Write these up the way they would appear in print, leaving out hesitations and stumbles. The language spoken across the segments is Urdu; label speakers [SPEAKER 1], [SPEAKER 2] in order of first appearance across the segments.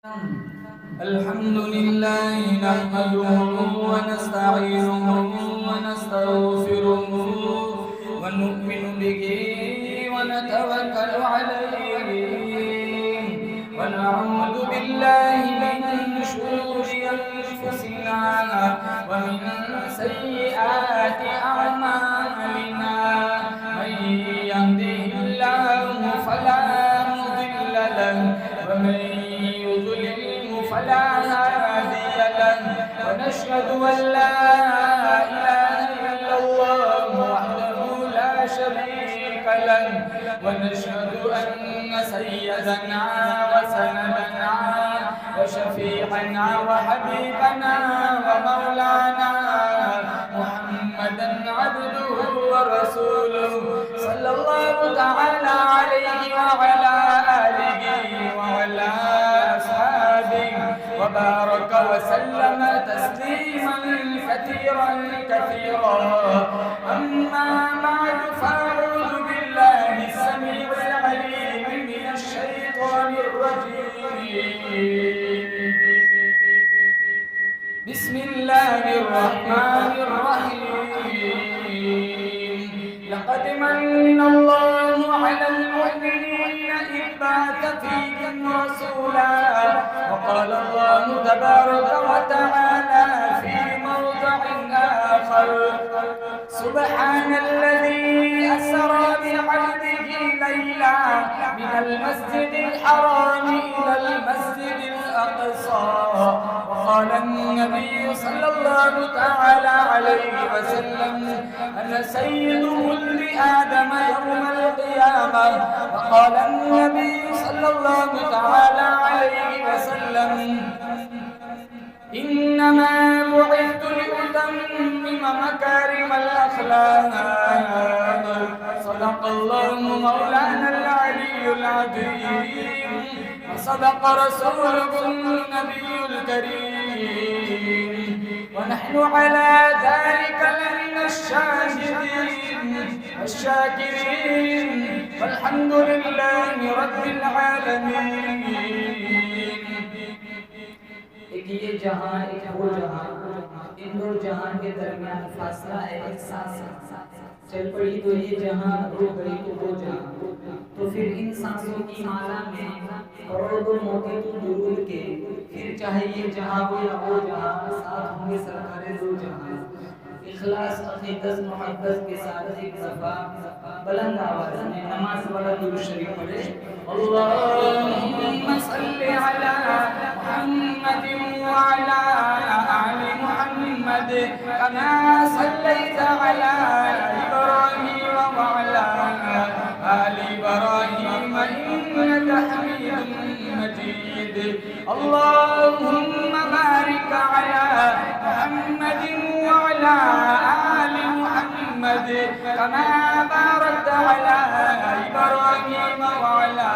[SPEAKER 1] الحمد لله نحمده ونستعينه ونستغفره ونؤمن به ونتوكل عليه ونعوذ بالله من شرور أنفسنا ومن سيئات أعمالنا من يهده الله فلا مضل له ومن فلا هادي له ونشهد أن لا إله إلا الله وحده لا شريك له ونشهد أن سيدنا وسندنا وشفيعنا وحبيبنا ومولانا محمدا عبده ورسوله صلى الله تعالى عليه وعلى آله وعلى وبارك وسلم تسليما كثيرا أما بعد فأعوذ بالله السميع العليم من الشيطان الرجيم بسم الله الرحمن الرحيم لقد من الله على المؤمنين إذ بعث فيهم رسولا وقال الله تبارك وتعالى في موضع آخر سبحان الذي أسرى بعبده ليلا من المسجد الحرام إلى المسجد الأقصى وقال النبي صلى الله تعالى عليه وسلم أنا سيد ولد آدم يوم القيامة وقال النبي صلى الله تعالى عليه وسلم إنما بعثت لأتمم مكارم الأخلاق صدق الله مولانا العلي العظيم وصدق رسوله النبي الكريم ونحن على ذلك لمن الشاهدين الشاكرين والحمد لله رب العالمين.
[SPEAKER 2] ایک یہ جہاں ایک وہ جہاں، ان دو جہاں کے درمیان فاصلہ ہے ایک سانس. چل پڑی تو یہ جہاں، رک گئی تو وہ جہاں. تو پھر ان سانسوں کی مالا میں کروڑوں موتی تو درود کے، پھر چاہے یہ جہاں ہو یا وہ جہاں، ساتھ ہوں گے سرکار دو جہاں. اخلاص عقیدت محبت کے ساتھ ایک دفعہ بلند آواز میں نماز والا درود شریف پڑھے.
[SPEAKER 1] اللهم صل على محمد وعلى آل محمد كما صليت على إبراهيم وعلى آل إبراهيم إنك حميد مجيد. اللهم بارك على محمد وعلى آل محمد كما باركت على إبراهيم وعلى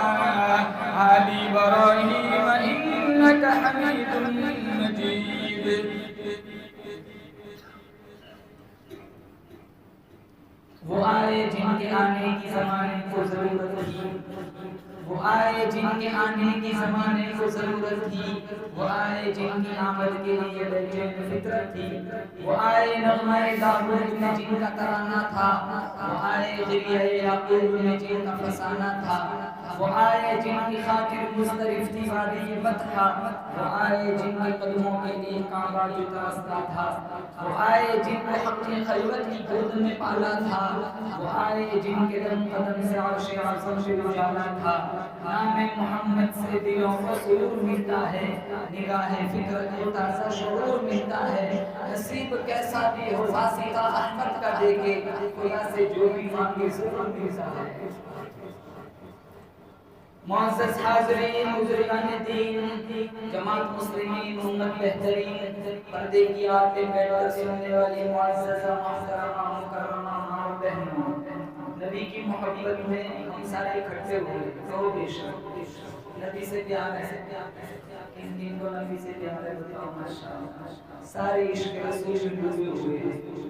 [SPEAKER 1] آل إبراهيم إنك حميد مجيد.
[SPEAKER 2] وہ آئے جن کے آنے کی زمانے کو ضرورت تھی، وہ آئے جن کے آنے کی زمانے کو ضرورت تھی، وہ آئے جن کی آمد کے لیے بے چین فطرت تھی، وہ آئے نغمہ داود میں جن کا ترانہ تھا، وہ آئے غریہ یعقوب میں جن کا فسانہ تھا، وہ آئے جن کی خاطر مسترف تھی وادی بطحہ، وہ آئے جن کے قدموں کے لیے کعبہ جو ترستا تھا، وہ آئے جن کو حق کی خلوت کی گود میں پالا تھا، وہ آئے جن کے دم قدم سے عرش اعظم سے اجالا تھا. نام محمد سے دلوں کو سرور ملتا ہے، نگاہ فکر کو تازہ شعور ملتا ہے. نصیب کیسا بھی ہو واسطہ احمد کا دیکھے، خدا سے جو بھی مانگے ضرور ملتا ہے. معزز حاضرین، بزرگان دین، جماعت مسلمین، امت بہترین، پردے کی آگ پہ بیٹھ کر سننے والی معززہ محترمہ مکرمہ ماں بہنوں، نبی کی محبت میں ہم سارے اکٹھے ہوئے تو بے شک نبی سے پیار ہے. ان دن کو نبی سے پیار ہے، بتاؤ ماشاءاللہ. سارے عشق رسول میں ڈوبے ہوئے.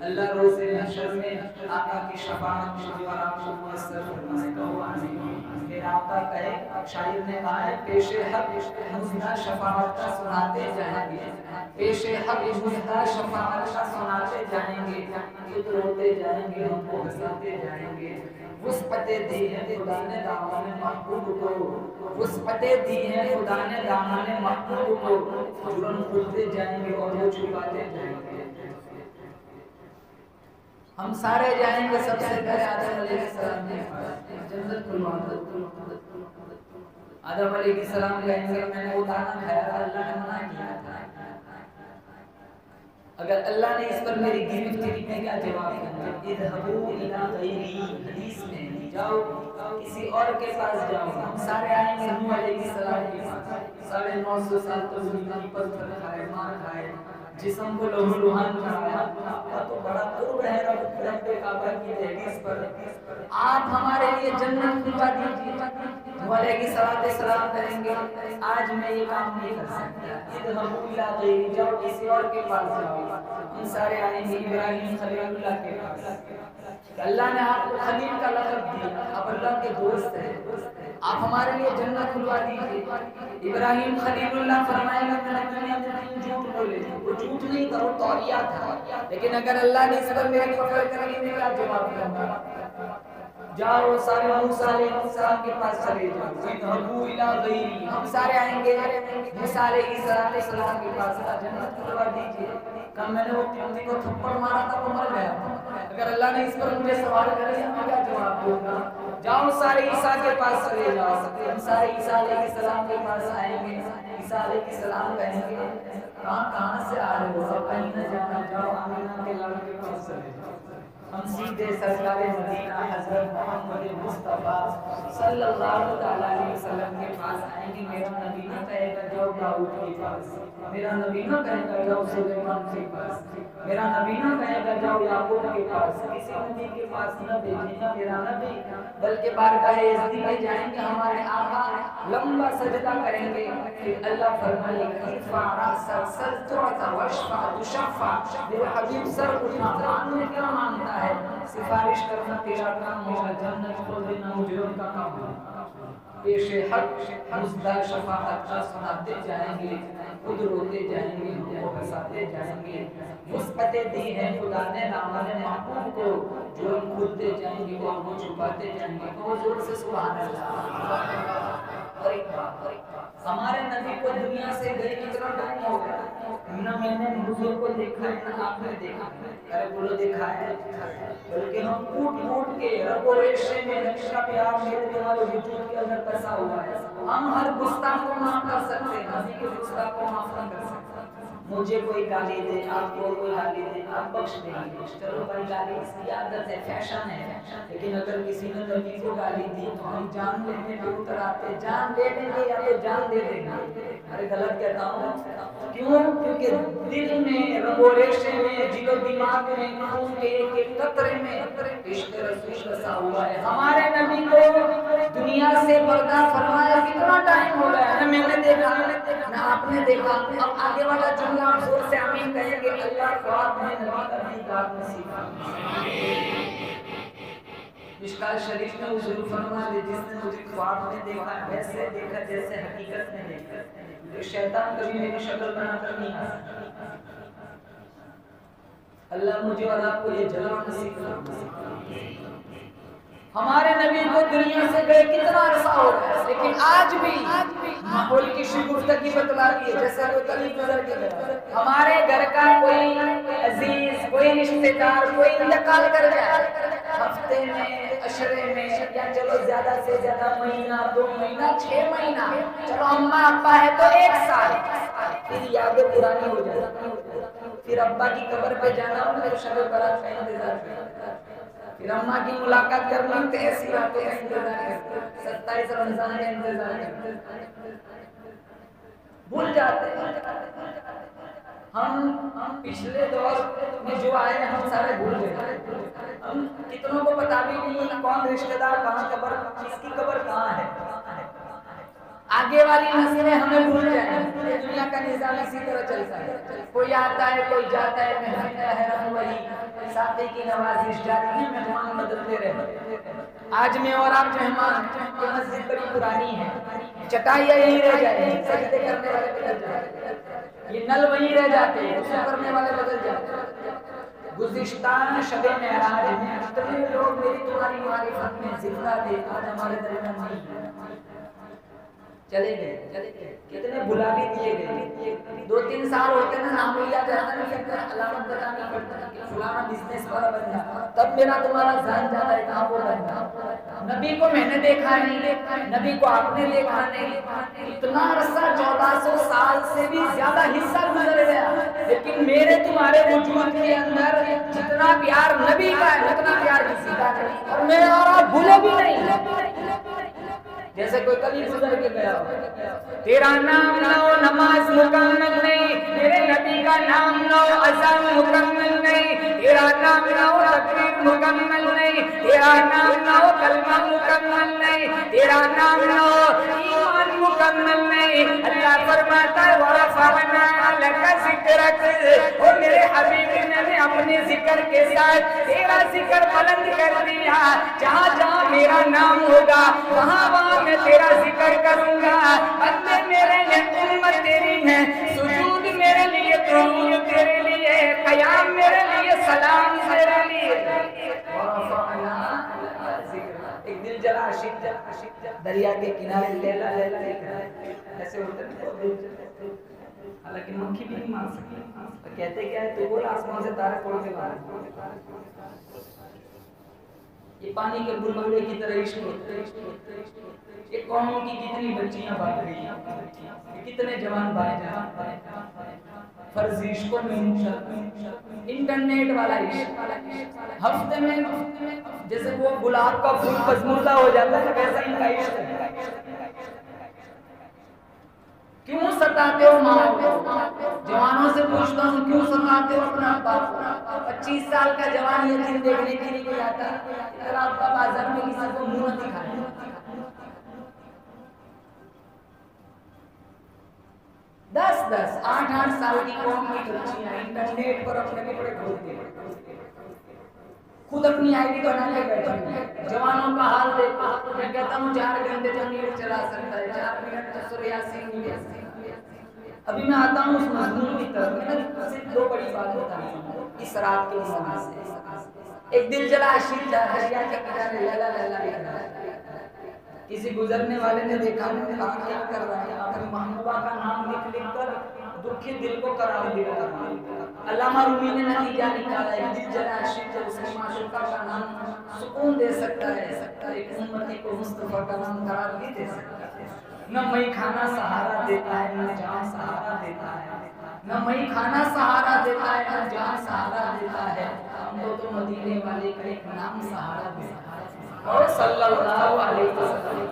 [SPEAKER 2] اللہ روز محشر میں آقا کی شفاعت میں آپ کو میسر فرمائے گا. آمین. میرے آقا کہے، شاعر نے کہا ہے پیش حق مزدہ شفاعت کا سناتے جائیں گے، پیش حق مزدہ شفاعت کا سناتے جائیں گے، خود روتے جائیں گے، ہم کو ہنساتے جائیں گے۔ وسعت دی ہے خدا نے دامن محبوب کو، وسعت دی ہے خدا نے دامن محبوب کو، جرم کھلتے جائیں گے اور وہ چھپاتے جائیں گے۔ ہم سارے جائیں گے سب سے پہلے آدم علیہ السلام کے پاس، جنت کھلوا دو۔ آدم علیہ السلام کہیں گے میں نے وہ دانا کھایا تھا، اللہ نے منع کیا تھا۔ اگر اللہ نے اس پر میری گرفتگی میں کیا جواب دیا؟ اذهبوا الى غیری، حدیث میں جاؤ کسی اور کے پاس جاؤ۔ ہم سارے آئیں گے نوح علیہ السلام کے پاس، 950 سال تو زندگی پتھر کھائے، مار کھائے، جسم کو لہو لہان کرایا، تو بڑا قرب ہے رب کعبہ کی دہلیز پر، آپ ہمارے لیے جنت کھلوا دیجیے۔ وہ علیہ السلام کریں گے آج میں یہ کام نہیں کر سکتا، اذهبوا الى غیری، جاؤ کسی اور کے پاس جاؤ۔ ہم سارے آئیں گے ابراہیم خلیل اللہ کے پاس، اللہ نے آپ کو خلیل کا لقب دیا، آپ اللہ کے دوست ہیں، آپ ہمارے لیے جنت کھلوا دیجیے۔ ابراہیم خلیل اللہ فرمائے گا میں دنیا میں نہیں جھوٹ بولے، وہ جھوٹ نہیں تھا، وہ توریہ تھا، لیکن اگر اللہ نے اس پر میری پکڑ کری میں کیا جواب دوں گا؟ جاؤ سارے موسیٰ علیہ السلام کے پاس چلے جاؤ، اذهبوا الى غیری، ہم سارے آئیں گے موسیٰ علیہ السلام کے پاس، جنت کھلوا دیجیے۔ کہا میں نے وہ پیونی کو تھپڑ مارا تھا وہ مر گیا تھا، اگر اللہ نے اس پر مجھے سوال کرے میں کیا جواب دوں گا؟ جاؤ سارے عیسیٰ کے پاس چلے جاؤ، ہم سارے عیسیٰ علیہ السلام کے پاس آئیں گے، عیسیٰ علیہ السلام کہیں گے کہاں سے آ رہے ہو، کہیں نہ جانا، جاؤ آمینہ کے لال کے پاس چلے جاؤ۔ ہم سیدھے سرکار مدینہ حضرت محمد مصطفیٰ صلی اللہ علیہ وسلم کے پاس آئیں گے۔ میرا نبی نہ کہے گا جاؤ داؤد کے پاس، میرا نبی نہ کہے گا جاؤ سلیمان کے پاس، میرا نبی نہ کہے گا جاؤ یعقوب کے پاس، کسی نبی کے پاس نہ بھیجے گا میرا نبی، بلکہ بارگاہ عزت میں جائیں گے، ہمارے آقا لمبا سجدہ کریں گے، پھر اللہ فرمائے گا ارفع رأسک سل تعطى واشفع تشفع، میرے حبیب سر اٹھا، ماننے کیا مانگتا ہے، سفارش کرنا تیرا کام ہوگا، جنت کو دینا مجرم کا کام ہوگا۔ پیش حق مزدہ شفاعت کا سناتے جائیں گے، خود روتے جائیں گے، ہم کو ہنساتے جائیں گے۔ وسعت دی ہے خدا نے دامن محبوب کو، جرم کھلتے جائیں گے اور وہ چھپاتے جائیں گے۔ تو زور سے سبحان اللہ۔ اور ایک بات، ہمارے نبی کو دنیا سے گئے کتنا ٹائم ہو گیا؟ نہ میں نے حضور کو دیکھا ہے نہ آپ نے دیکھا ہے، ارے بولو دیکھا ہے، بلکہ ہم ٹوٹ کے رگ و ریشے میں نبی کا پیار میرے تمہارے وجود کے اندر بسا ہوا ہے۔ ہم ہر گستاخ کو معاف کر سکتے ہیں، نبی کے گستاخ کو معاف نہیں کر سکتے۔ مجھے کوئی گالی دے، آپ کو کوئی گالی دے، آپ بخش دیں گے، چلو بھائی گالی اس کی عادت ہے، فیشن ہے، لیکن اگر کسی نے نبی کو گالی دی تو ہم جان لینے پہ اتر آتے، جان دے دیں گے یا تو جان دے دیں گے۔ ارے غلط کہتا ہوں کیوں؟ کیونکہ دل میں رگ و ریشے میں دل و دماغ میں خون کے ایک ایک قطرے میں عشق رسول بسا ہوا ہے۔ ہمارے نبی کو دنیا سے پردہ فرمایا کتنا ٹائم ہو گیا، نہ میں نے دیکھا نہ آپ نے دیکھا۔ اب آگے والا جملہ آپ زور سے آمین کہیں گے، اللہ خواب میں نبی کا دیدار نصیب فرمائے۔ مشکوٰۃ شریف میں حضور فرما دے جس نے مجھے خواب میں دیکھا ویسے دیکھا جیسے حقیقت میں دیکھا، شیطان کبھی میری شکل بنا کر نہیں آ سکتا۔ اللہ مجھے اور آپ کو یہ جلوہ نصیب فرمائے۔ ہمارے نبی کو دنیا سے گئے کتنا عرصہ ہو گیا، لیکن آج بھی ماحول کی شگفتگی بتلا دی ہے، جیسے وہ طریق نظر کے گئے ہمارے گھر کا کوئی عزیز، کوئی رشتہ دار، کوئی انتقال کر جائے، ہفتے میں، عشرے میں، یا چلو زیادہ سے زیادہ مہینہ، 2 مہینہ، 6 مہینہ، چلو اماں ابا ہے تو 1 سال، پھر یادیں پرانی ہو جاتی، پھر ابا کی قبر پہ جانا ہو پھر شب برات کا انتظار کرنا، پھر اماں کی ملاقات کرنا تو ایسی باتیں کا انتظار کرتے، 27 رمضان کا انتظار کرتے، بھول جاتے ہیں۔ ہم پچھلے دور میں جو آئے ہیں ہم سارے بھول گئے، ہم کتنوں کو پتا بھی نہیں کون رشتہ دار کہاں قبر، کس کی قبر کہاں ہے۔ آگے والی نسلیں ہمیں بھول جائیں، دنیا کا نظام اسی طرح چلتا ہے. کوئی آتا ہے کوئی جاتا ہے, محنت ہے رنگ وہی, ساتھی کی نوازش جاری ہے, مہمان بدلتے رہے. آج میں اور آپ مہمان, یہ مسجد بڑی پرانی ہے, چٹائیاں یہی رہ جائیں گی, سجدے کرنے والے بدل جاتے, یہ نل وہیں رہ جاتے, غسل کرنے والے بدل جاتے. گزشتہ شب معراج میں کتنے لوگ میری تمہاری معرفت میں زندہ تھے, آج ہمارے درمیان نہیں, چلے گئے. کتنے بلا بھی دیے گئے. 2-3 سال ہوتے نا, نام لیا جاتا نہیں کرتا, علامت بتانی پڑتا کہ فلانا بزنس والا بن گیا, تب میرا تمہارا ذہن جاتا ہے کہاں وہ بن گیا. نبی کو میں نے دیکھا نہیں, نبی کو آپ نے دیکھا نہیں, اتنا عرصہ 1400 سال سے بھی زیادہ حصہ گزر گیا, لیکن میرے تمہارے وجود کے اندر جتنا پیار نبی کا ہے اتنا پیار کسی کا نہیں, اور میں اور آپ بھولے بھی نہیں. جیسے کوئی کبھی گزر کے گیا ہو, تیرا نام لو نماز مکمل نہیں, میرے نبی کا نام لو اذان مکمل نہیں, تیرا نام لو تکبیر مکمل نہیں, تیرا نام لو کلمہ مکمل نہیں, تیرا نام لو ایمان مکمل نہیں. اللہ فرماتا ہے وَرَفَعْنَا لَكَ ذِكْرَكَ, او میرے حبیب نے اپنے ذکر کے ساتھ تیرا ذکر بلند کر دیا. جہاں جہاں میرا نام ہوگا وہاں وہاں میں تیرا ذکر کروں گا. بندے میرے لیے امت تیری ہے, سجود میرے لیے, درود تیرے لیے, قیام میرے لیے, سلام تیرے لیے. ایک دل جلا عاشق دریا کے کنارے لیلا لیلا ایسے ہوتے ہیں, حالانکہ مکھی بھی نہیں مان سکی, کہتے کیا ہے, تو بول آسمان سے تارے توڑ کے لانا. یہ پانی کے بلبلے کی طرح عشق ہوتے ہیں. یہ قوموں کی کتنی بچیاں بھاگ رہی ہیں, کتنے جوان بھائی جان فرضی عشقوں میں انٹرنیٹ والا عشق. ہفتے میں جیسے وہ گلاب کا پھول پسماندہ ہو جاتا ہے ویسا ان کا عشق ہے. کیوں ستاتے ہو ماں کو, جوانوں سے پوچھتا ہوں کیوں ستاتے ہو اپنا باپ کو. 25 سال کا جوان یتیم دیکھنے کے لیے کوئی آتا ہے, اگر آپ کا بازار میں کسی کو منہ نہ دکھائے. 10 8 سال کی قوم کی بچیاں انٹرنیٹ پر اپنے کپڑے کھولتے ہیں, خود اپنی آئی ڈی بنا کے بیٹھے ہیں. جوانوں کا حال دیکھو, میں کہتا ہوں 4 گھنٹے جو نیٹ چلا سکتا ہے, 4 منٹ تو سورہ یاسین بھی ہے. ابھی میں آتا ہوں اس مضمون کی طرف, میں نے صرف 2 بڑی بات بتائی ہوں اس رات کے سماج سے. ایک دل جلا عاشق دریا کے کنارے لیلا لیلا لیلا, کسی گزرنے والے نے دیکھا نہیں, کہا کیا کر رہا ہے, اپنی محبوبہ کا نام لکھ کر دکھی دل کو قرار دیا. علامہ رومی نے نتیجہ نکالا ہے, دل جلا عاشق اس کی معشوقہ کا نام سکون دے سکتا ہے, ایک امتی کو مصطفیٰ کا نام قرار نہیں دے سکتا. نہ مئی کھانا سہارا دیتا ہے, نہ جان سہارا دیتا ہے, نہ مئی کھانا سہارا دیتا ہے, نہ جان سہارا دیتا ہے. ہم تو مدینے والے کا ایک نام سہارا دیتا ہے, اور صلی اللہ علیہ وسلم.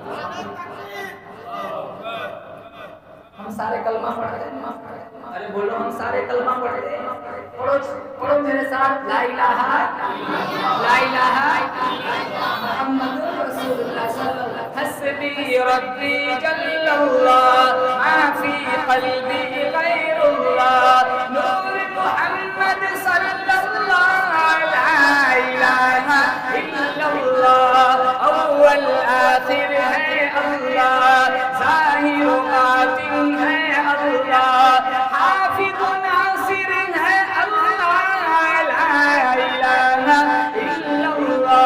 [SPEAKER 2] ہم سارے کلمہ پڑھتے ہیں, ارے بولو ہم سارے کلمہ پڑھتے ہیں. پڑھو میرے ساتھ, لا الہ لا الہ محمد رسول اللہ صلی اللہ علیہ وسلم. حسبی ربی جل اللہ ما فی قلبی غیر اللہ, نور محمد صلی اللہ, لا الہ الا اللہ, اول آخر ہے اللہ, ظاہر و باطن ہے اللہ, حافظ و ناصر ہے اللہ, لا الہ الا اللہ.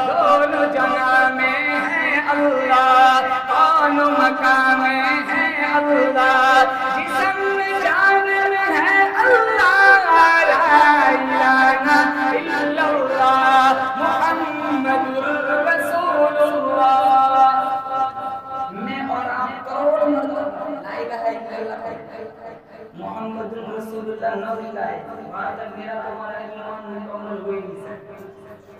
[SPEAKER 2] دونوں جگہ میں ہے اللہ, کون مقام میں ہے اللہ, جسم میں جان میں ہے اللہ, لا الہ الا اللہ محمد رسول اللہ. میں اور آپ کروڑ مرتبہ لا الہ الا اللہ محمد رسول اللہ نہ ملائے, وہاں تک میرا تمہارا ایمان مکمل ہو ہی نہیں سکتا.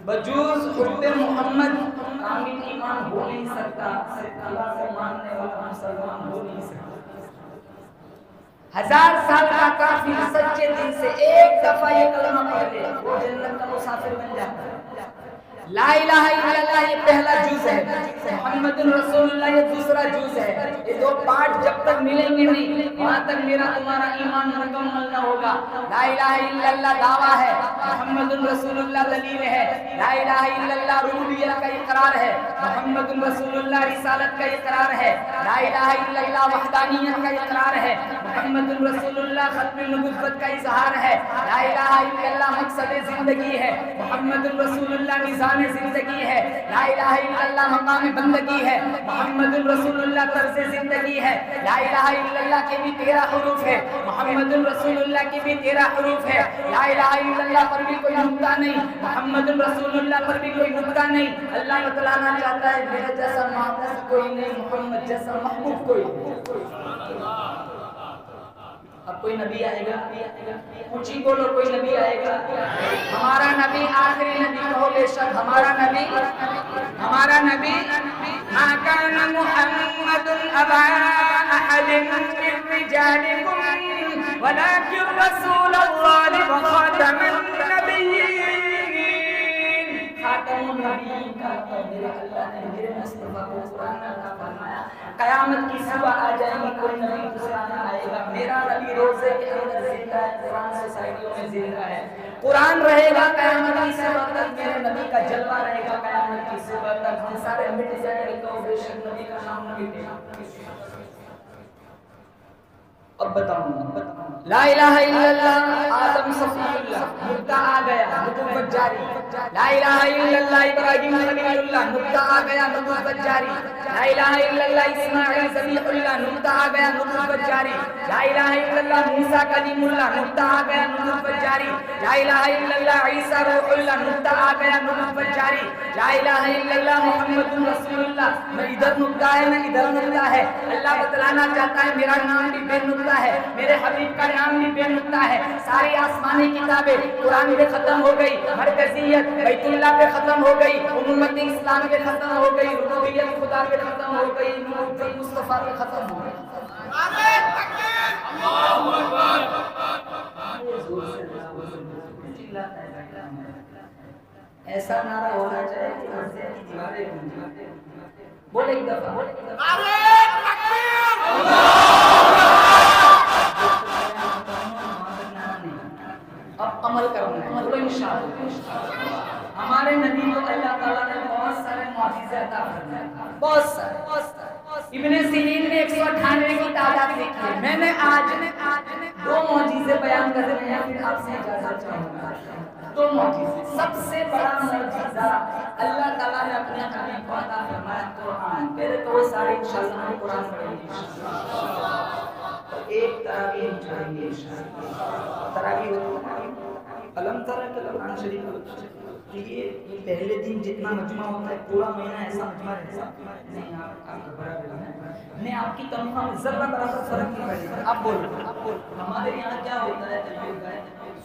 [SPEAKER 2] بجوز حب محمد کامل ایمان ہو نہیں سکتا, صرف اللہ کو ماننے والا مسلمان ہو نہیں سکتا. 1000 سال کا کافر سچے دل سے ایک دفعہ یہ کلمہ پڑھ لے, وہ جنت کا مسافر بن جاتا ہے. لا الہ الا اللہ یہ پہلا جز ہے، محمد رسول اللہ یہ دوسرا جز ہے. یہ دو پارٹ جب تک ملیں گے نہیں وہاں تک میرا تمہارا ایمان مکمل نہ ہوگا. لا الہ الا اللہ دعویٰ ہے، محمد رسول اللہ دلیل ہے. لا الہ الا اللہ ربوبیت کا اقرار ہے، محمد رسول اللہ رسالت کا اقرار ہے. لا الہ الا اللہ وحدانیت کا اقرار ہے، محمد رسول اللہ ختم نبوت کا اظہار ہے. لا الہ الا اللہ مقصد زندگی ہے، محمد رسول اللہ نظام زندگی ہے. لا الہ الا اللہ مقام بندگی ہے، محمد رسول اللہ طرز زندگی ہے. لا الہ الا اللہ کے بھی 13 حروف ہے، محمد رسول اللہ کے بھی 13 حروف ہے. لا الہ الا اللہ پر بھی کوئی نقطہ نہیں، محمد رسول اللہ پر بھی کوئی نقطہ نہیں. اللہ بتلانا چاہتا ہے میرے جیسا محبوب کوئی نہیں، محمد جیسا محبوب کوئی نہیں. اب کوئی نبی آئے گا؟ اونچی بولو، کوئی نبی آئے گا؟ ہمارا نبی آخری نبی کہو بے شک ہمارا نبی ما كان محمد ابا احد من رجالكم ولكن رسول الله وخاتم النبيين. خاتم النبیین کا میرے اللہ نے میرے مصطفیٰ کو قرآن عطا فرمایا. قیامت کی صبح آ جائے گی کوئی نبی دوسرا نہ آئے گا. میرا نبی روزے کے اندر زندہ ہے، قرآن سوسائٹیوں میں زندہ ہے. قرآن رہے گا قیامت کی صبح تک، میرے نبی کا جلوہ رہے گا قیامت کی صبح تک. ہم سارے مٹ جائیں گے تو بے شک نبی کا نام نہ مٹے گا. اب بتاؤں لا الہ الا اللہ آدم صفی اللہ نقطہ آ گیا نبوت جاری. لا الہ الا اللہ ابراہیم خلیل اللہ نقطہ آ گیا نبوت جاری. لا الہ الا اللہ اسماعیل ذبیح اللہ نقطہ آ گیا نبوت جاری. لا الہ الا اللہ موسیٰ کلیم اللہ نقطہ آ گیا نبوت جاری. لا الہ الا اللہ عیسیٰ روح اللہ نقطہ آ گیا نبوت جاری. لا الہ الا اللہ محمد رسول اللہ. نہ ادھر نقطہ ہے نہ ادھر نقطہ ہے. اللہ بتلانا چاہتا ہے میرا نام بھی بے نقطہ ہے، میرے حبیب کا نام بھی بے نقطہ ہے. ساری آسمانی کتابیں قرآن پہ ختم ہو گئی، مرکزیت بیت اللہ پہ ختم ہو گئی، امت اسلام پہ ختم ہو گئی، ربوبیت خدا پہ ختم ہو گئی، نبوت مصطفیٰ پہ ختم ہو گئی. ایسا نعرہ ہونا چاہیے کہ مسجد کی دیواریں گونجیں. بول ایک دفعہ اب عمل کرنا ہے بولو انشاءاللہ. ہمارے نبی کو اللہ تعالیٰ نے بہت سارے معجزے عطا فرمائے، بہت سارے. ابن سیرین نے 198 کی تعداد لکھی ہے. میں نے آج 2 معجزے بیان کر رہے ہیں، پھر آپ سے اجازت چاہوں گا. 2 معجزے. سب سے بڑا معجزہ اللہ تعالیٰ نے اپنے حبیب کو عطا فرمایا قرآن. میرے تو وہ سارے انشاءاللہ ہم قرآن پڑھیں گے. ایک تراویح پڑھیں گے انشاءاللہ. تراویح علم ترى کہ قرآن شریف یہ پہلے دن جتنا مجمع ہوتا ہے پورا مہینہ ایسا مجمع رہتا نہیں. آپ میں آپ کی تنخواہ میں ذرہ برابر فرق نہیں پڑے گا. آپ بولو ہمارے یہاں کیا ہوتا ہے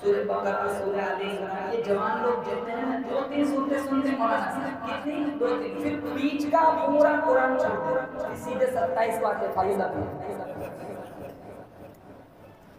[SPEAKER 2] سورہ بقرہ سورہ آل عمران یہ جوان لوگ جتنے ہیں 2-3 سورتیں سنتے مولانا صاحب کتنی 2-3 پھر بیچ کا پورا قرآن چھوڑ دو سیدھے 27 باتیں فائدہ بھی.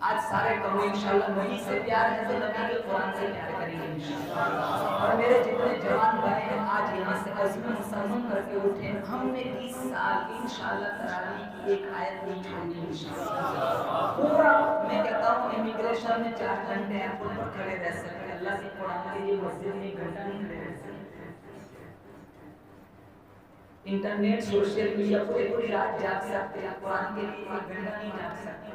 [SPEAKER 2] آج سارے کہو انشاءاللہ نبی سے پیار ہے تو نبی کے قرآن سے پیار کریں گے انشاءاللہ. اور میرے جتنے جوان بھائی ہیں آج یہاں سے عزم مسلم کر کے اٹھے. ہم نے 30 سال انشاءاللہ تراویح کی ایک آیت نہیں چھوڑی انشاءاللہ. پورا میں کہتا ہوں امیگریشن میں 4 گھنٹے ایئرپورٹ پر کھڑے رہ سکتے. اللہ کے قرآن کے لیے مسجد میں 1 گھنٹہ نہیں کھڑے رہ سکتے. انٹرنیٹ سوشل میڈیا پوری رات جاگ سکتے ہیں، قرآن کے لیے 1 گھنٹہ نہیں جاگ سکتے.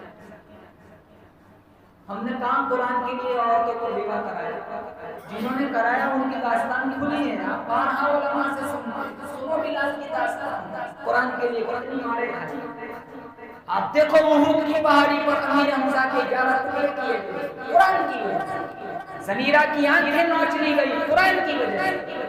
[SPEAKER 2] ہم نے کام قرآن کے لیے عورتوں کو بیوہ کرایا، جنہوں نے کرایا ان کی داستان کھلی ہے. آپ بارہا علماء سے سنو بلال کی داستان قرآن کے لیے کتنی مارے کھائی. آپ دیکھو احد کی پہاڑی پر امیر حمزہ کے 11 ٹکڑے کیے گئے قرآن کی وجہ سے. زمیرہ کی آنکھیں نوچ لی گئی قرآن کی وجہ سے.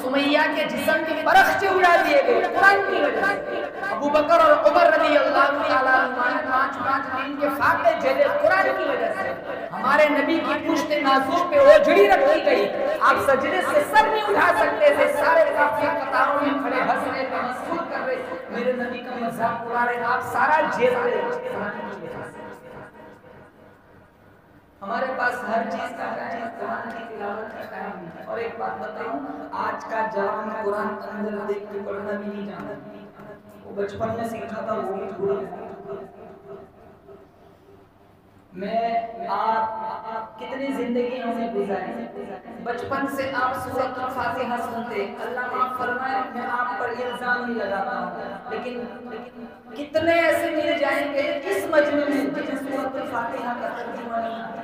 [SPEAKER 2] سمیہ کے جسم کے برخچے اڑا دیے گئے قرآن کی وجہ سے. ابو بکر اور عمر رضی اللہ تعالیٰ عنہ نے 5 دن کے فاقے جھیلے قرآن کی وجہ سے. ہمارے نبی کی پشت نازک پہ اوجھڑی رکھی گئی، آپ سجدے سے سر نہیں اٹھا سکتے تھے. سارے کافر قطاروں میں کھڑے ہنس رہے تھے، مسحور کر رہے. میرے نبی کا مذاق اڑا رہے، آپ سارا جھیل رہے. ہمارے پاس ہر چیز کا ٹائم، قرآن کی تلاوت کا ٹائم ہے۔ اور ایک بات بتاؤں، آج کا جوان قرآن اندر دیکھ کے پڑھنا بھی نہیں جانتا، وہ بچپن میں سیکھا تھا وہ بھی بھول گیا۔ میں آپ کتنی زندگی ہم نے گزاری، بچپن سے آپ سورۃ الفاتحہ سنتے، اللہ معاف فرمائے میں آپ پر الزام نہیں لگاتا ہوں، لیکن کتنے ایسے مل جائیں گے اس مجمع میں جنہیں سورۃ الفاتحہ کا ترجمہ نہیں آتا،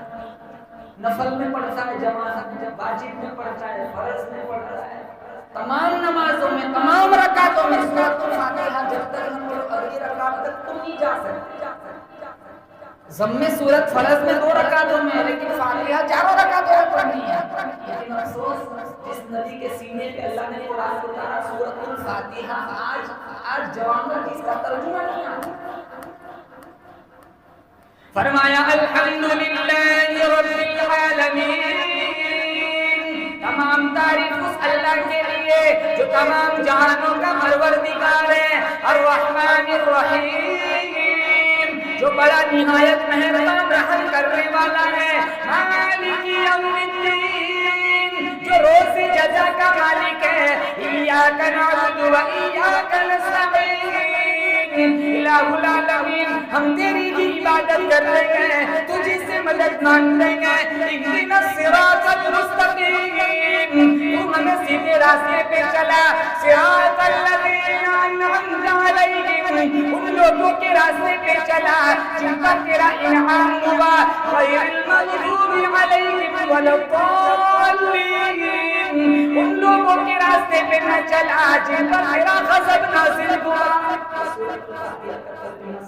[SPEAKER 2] نفل میں پڑھتا ہے جماعت، واجب میں پڑھتا ہے، فرض میں پڑھتا ہے، تمام نمازوں میں، تمام رکعتوں میں سورۃ الفاتحہ جب تک نہ پڑھو اگلی رکعت تک تم نہیں جا سکتے۔ ضم سورت فرض میں 2 رکعتوں میں ہے، لیکن فاتحہ 4 رکعتوں میں پڑھنی ہے۔ لیکن افسوس جس نبی کے سینے پہ اللہ نے قرآن اتارا سورۃ الفاتحہ، آج جوانوں کی اس کا ترجمہ نہیں آتا۔ فرمایا الحمدللہ رب العالمین، تمام تعریف اس اللہ کے لیے جو تمام جہانوں کا پروردگار ہے، الرحمن الرحیم جو بڑا نہایت مہربان رحم کرنے والا ہے، مالک یوم الدین جو روز جزا کا مالک ہے، ایاک نعبد و ایاک نستعین، الہ العالمین ہم تیری بھی عبادت کر رہے ہیں، تجھ سے مدد مانگ رہے ہیں، اہدنا الصراط المستقیم تو ہمیں سیدھے راستے پہ چلا، صراط الذین انعمت علیہم ان لوگوں کے راستے پہ چلا جن پر تیرا انعام ہوا، غیر المغضوب علیہم ولا الضالین ان لوگوں کے راستے پہ نہ چلا جن پر تیرا غضب نازل ہوا۔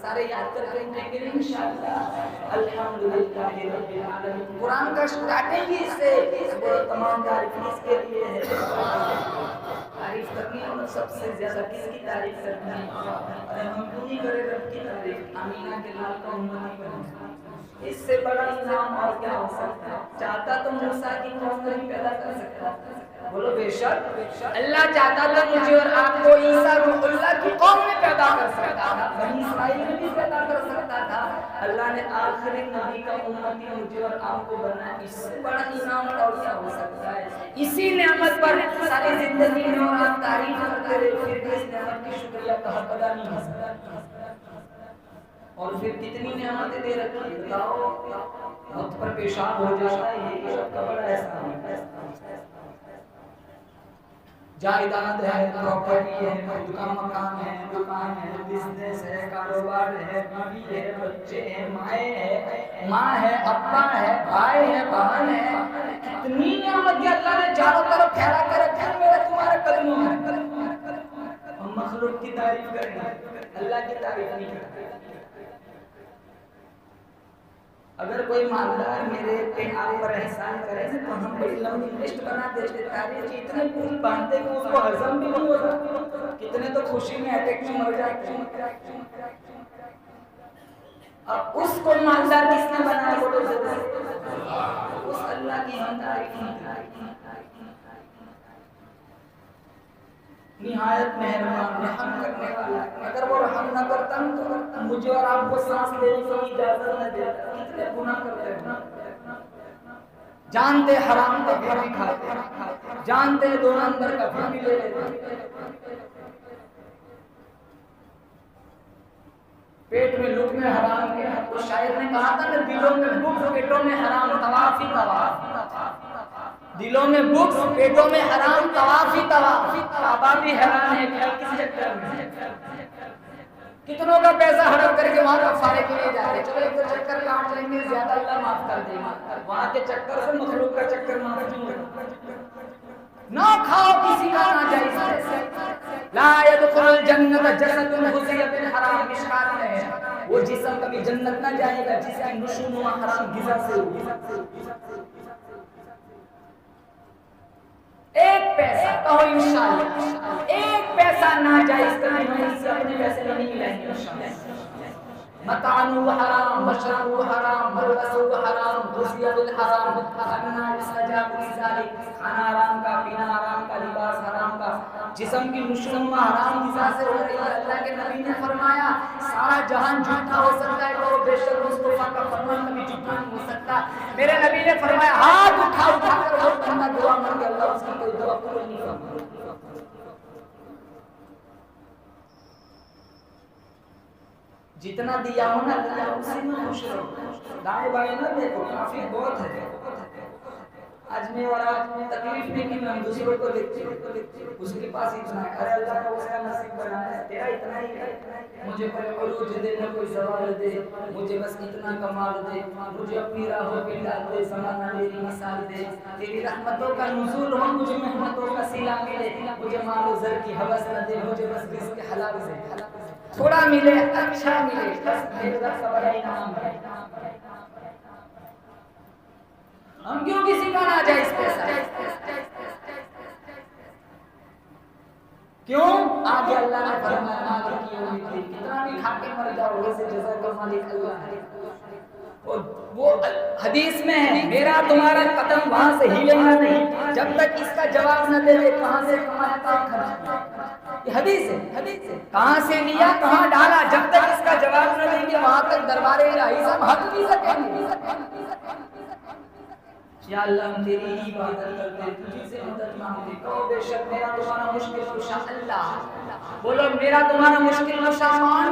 [SPEAKER 2] سارے یاد کر لیں گے انشاءاللہ۔ الحمدللہ رب العالمین، قرآن کا اسٹارٹنگ ہی سے تمام تعریف اس کے لیے ہے۔ تعریف کرنی ہے، سب سے زیادہ کس کی تعریف کرنی ہے؟ اور ہم پوری کرے رب کی تعریف، آمینہ کے لال کا امتی بنے، اس سے بڑا انعام اور کیا ہو سکتا ہے؟ چاہتا تو موسیٰ کی قوم نہیں پیدا کر سکتا، بولو بے شک اللہ چاہتا تھا مجھے اور آپ کو عیسیٰ روح اللہ کی قوم میں پیدا کر سکتا تھا، بنی اسرائیل میں بھی پیدا کر سکتا تھا، اللہ نے آخری نبی کا امتی مجھے اور آپ کو بنایا، اس سے بڑا انعام اور کیا ہو سکتا ہے؟ اسی نعمت پر ساری زندگی میں اور آپ تعریف کرتے رہے، پھر اس نعمت کی شکریہ کا حق ادا نہیں ہو سکتا، اور پھر کتنی نعمتیں دے رکھی ہیں، بتاؤ وقت پر پیشاب ہو جاتا ہے، یہ سب کا بڑا احسان ہے۔ جائیداد ہے، پراپرٹی ہے، خود کا مکان ہے، دکان ہے، بزنس ہے، کاروبار ہے، بیوی ہے، بچے ہیں، ماں ہے، ابا ہے، بھائی ہے، بہن ہے، کتنی نعمت اللہ نے چاروں طرف پھیلا کر رکھا ہے میرے تمہارے قدموں میں۔ ہم مخلوق کی تعریف کریں اللہ کی تعریف نہیں کرتے۔ اگر کوئی مالدار میرے پہ آپ پر احسان کرے تو ہم بڑی لمبی لسٹ بنا دیتے، تعریف کی اتنے پوری باندھتے کہ اس کو ہضم بھی نہیں ہوتا، کتنے تو خوشی میں اٹیک میں مر جاتے ہیں۔ اب اس کو مالدار کس نے بنایا بولو ضرور، اس اللہ کی ہم تعریف نہیں کرتے۔ نہایت مہربان رحم کرنے والا، اگر وہ رحم نہ کرتا تو مجھے اور آپ کو سانس لینے کی اجازت نہ دیتا۔ کتنے گناہ کرتے ہیں، جانتے حرام کا پھر بھی کھاتے، جانتے دو نمبر کا پھر بھی لے لیتے، پیٹ میں لقمے حرام کے، وہ شاعر نے کہا تھا نا دلوں میں بغض پیٹوں میں حرام، طواف ہی طواف، دلوں میں بغض پیٹوں میں حرام، طواف ہی طواف، کعبہ بھی حرام ہے کس چکر میں؟ کتنوں کا پیسہ ہڑپ کر کے وہاں کفارے کے لیے جا رہے، چلو ایک تو چکر کاٹ لیں گے زیادہ اللہ معاف کر دے گا، وہاں کے چکر سے مخلوق کا چکر معاف نہیں ہوگا۔ نہ کھاؤ کسی کا ناجائز پیسے، لا يدخل الجنت جسد غذي بالحرام، مشکات میں ہے وہ جسم کبھی جنت نہ جائے گا جس کی نشو و حرام غذا سے ہوگی۔ ایک پیسہ کہو انشاءاللہ، ایک پیسہ ناجائز کبھی ہم سے اپنے پیسے نہیں ملائیں گے انشاءاللہ۔ مطعم حرام، مشرب حرام، ملبس حرام، غذی بالحرام، کھانا استجاب لذالک، کھانا حرام کا، پینا حرام کا، لباس حرام کا، جسم کی نشو حرام غذا سے ہو رہی ہے۔ اللہ کے نبی نے فرمایا سارا جہان جھوٹا ہو سکتا ہے تو بے شک مصطفیٰ کا فرمان کبھی جھوٹا نہیں ہو سکتا۔ میرے نبی نے فرمایا ہاتھ اٹھا اٹھا کر وہ بندہ دعا مانگے اللہ اس کی کوئی دعا قبول نہیں کرتا. جتنا دیا ہو نا اللہ اسی میں خوش رہو. دائیں بائیں نہ دیکھو، کافی بہت ہے. آج میں اور آج تکلیف نہیں کی، میں دوسروں کو دیکھتی ہوں اس کے پاس اتنا ہے، ارے اللہ کا اس کا نصیب بنانا ہے، تیرا اتنا ہی ہے. مجھے کوئی عروج دے نہ کوئی زوال دے، مجھے بس اتنا کمال دے، مجھے اپنی راہوں پہ ڈال دے، زمانہ میری مثال دے، تیری رحمتوں کا نزول ہو، مجھے محنتوں کا صلہ ملے، مجھے مال و زر کی ہوس نہ دے، مجھے بس رزق حلال دے، تھوڑا ملے اچھا ملے، بس میرا سوال انعام ہے. ہم کیوں کسی کا ناجائز پیسہ، کیوں؟ آگے اللہ نے فرمایا مالک یوم الدین، کتنا بھی کھا کے مر جاؤ ویسے جزا کا مالک اللہ ہے. اور وہ حدیث میں ہے میرا تمہارا قدم وہاں سے ہلے گا نہیں جب تک اس کا جواب نہ دے دے کہاں سے کمایا کہاں خرچ کیا. یہ حدیث ہے، کہاں سے لیا کہاں ڈالا، جب تک اس کا جواب نہ دیں گے وہاں تک دربار الہی سے ہم ہٹ نہیں سکیں گے. یا اللہ ہم تیری عبادت کرتے ہیں، تجھی سے مدد مانگتے، کہو بے شک میرا تمہارا مشکل کشا اللہ. بولو میرا تمہارا مشکل کشا کون؟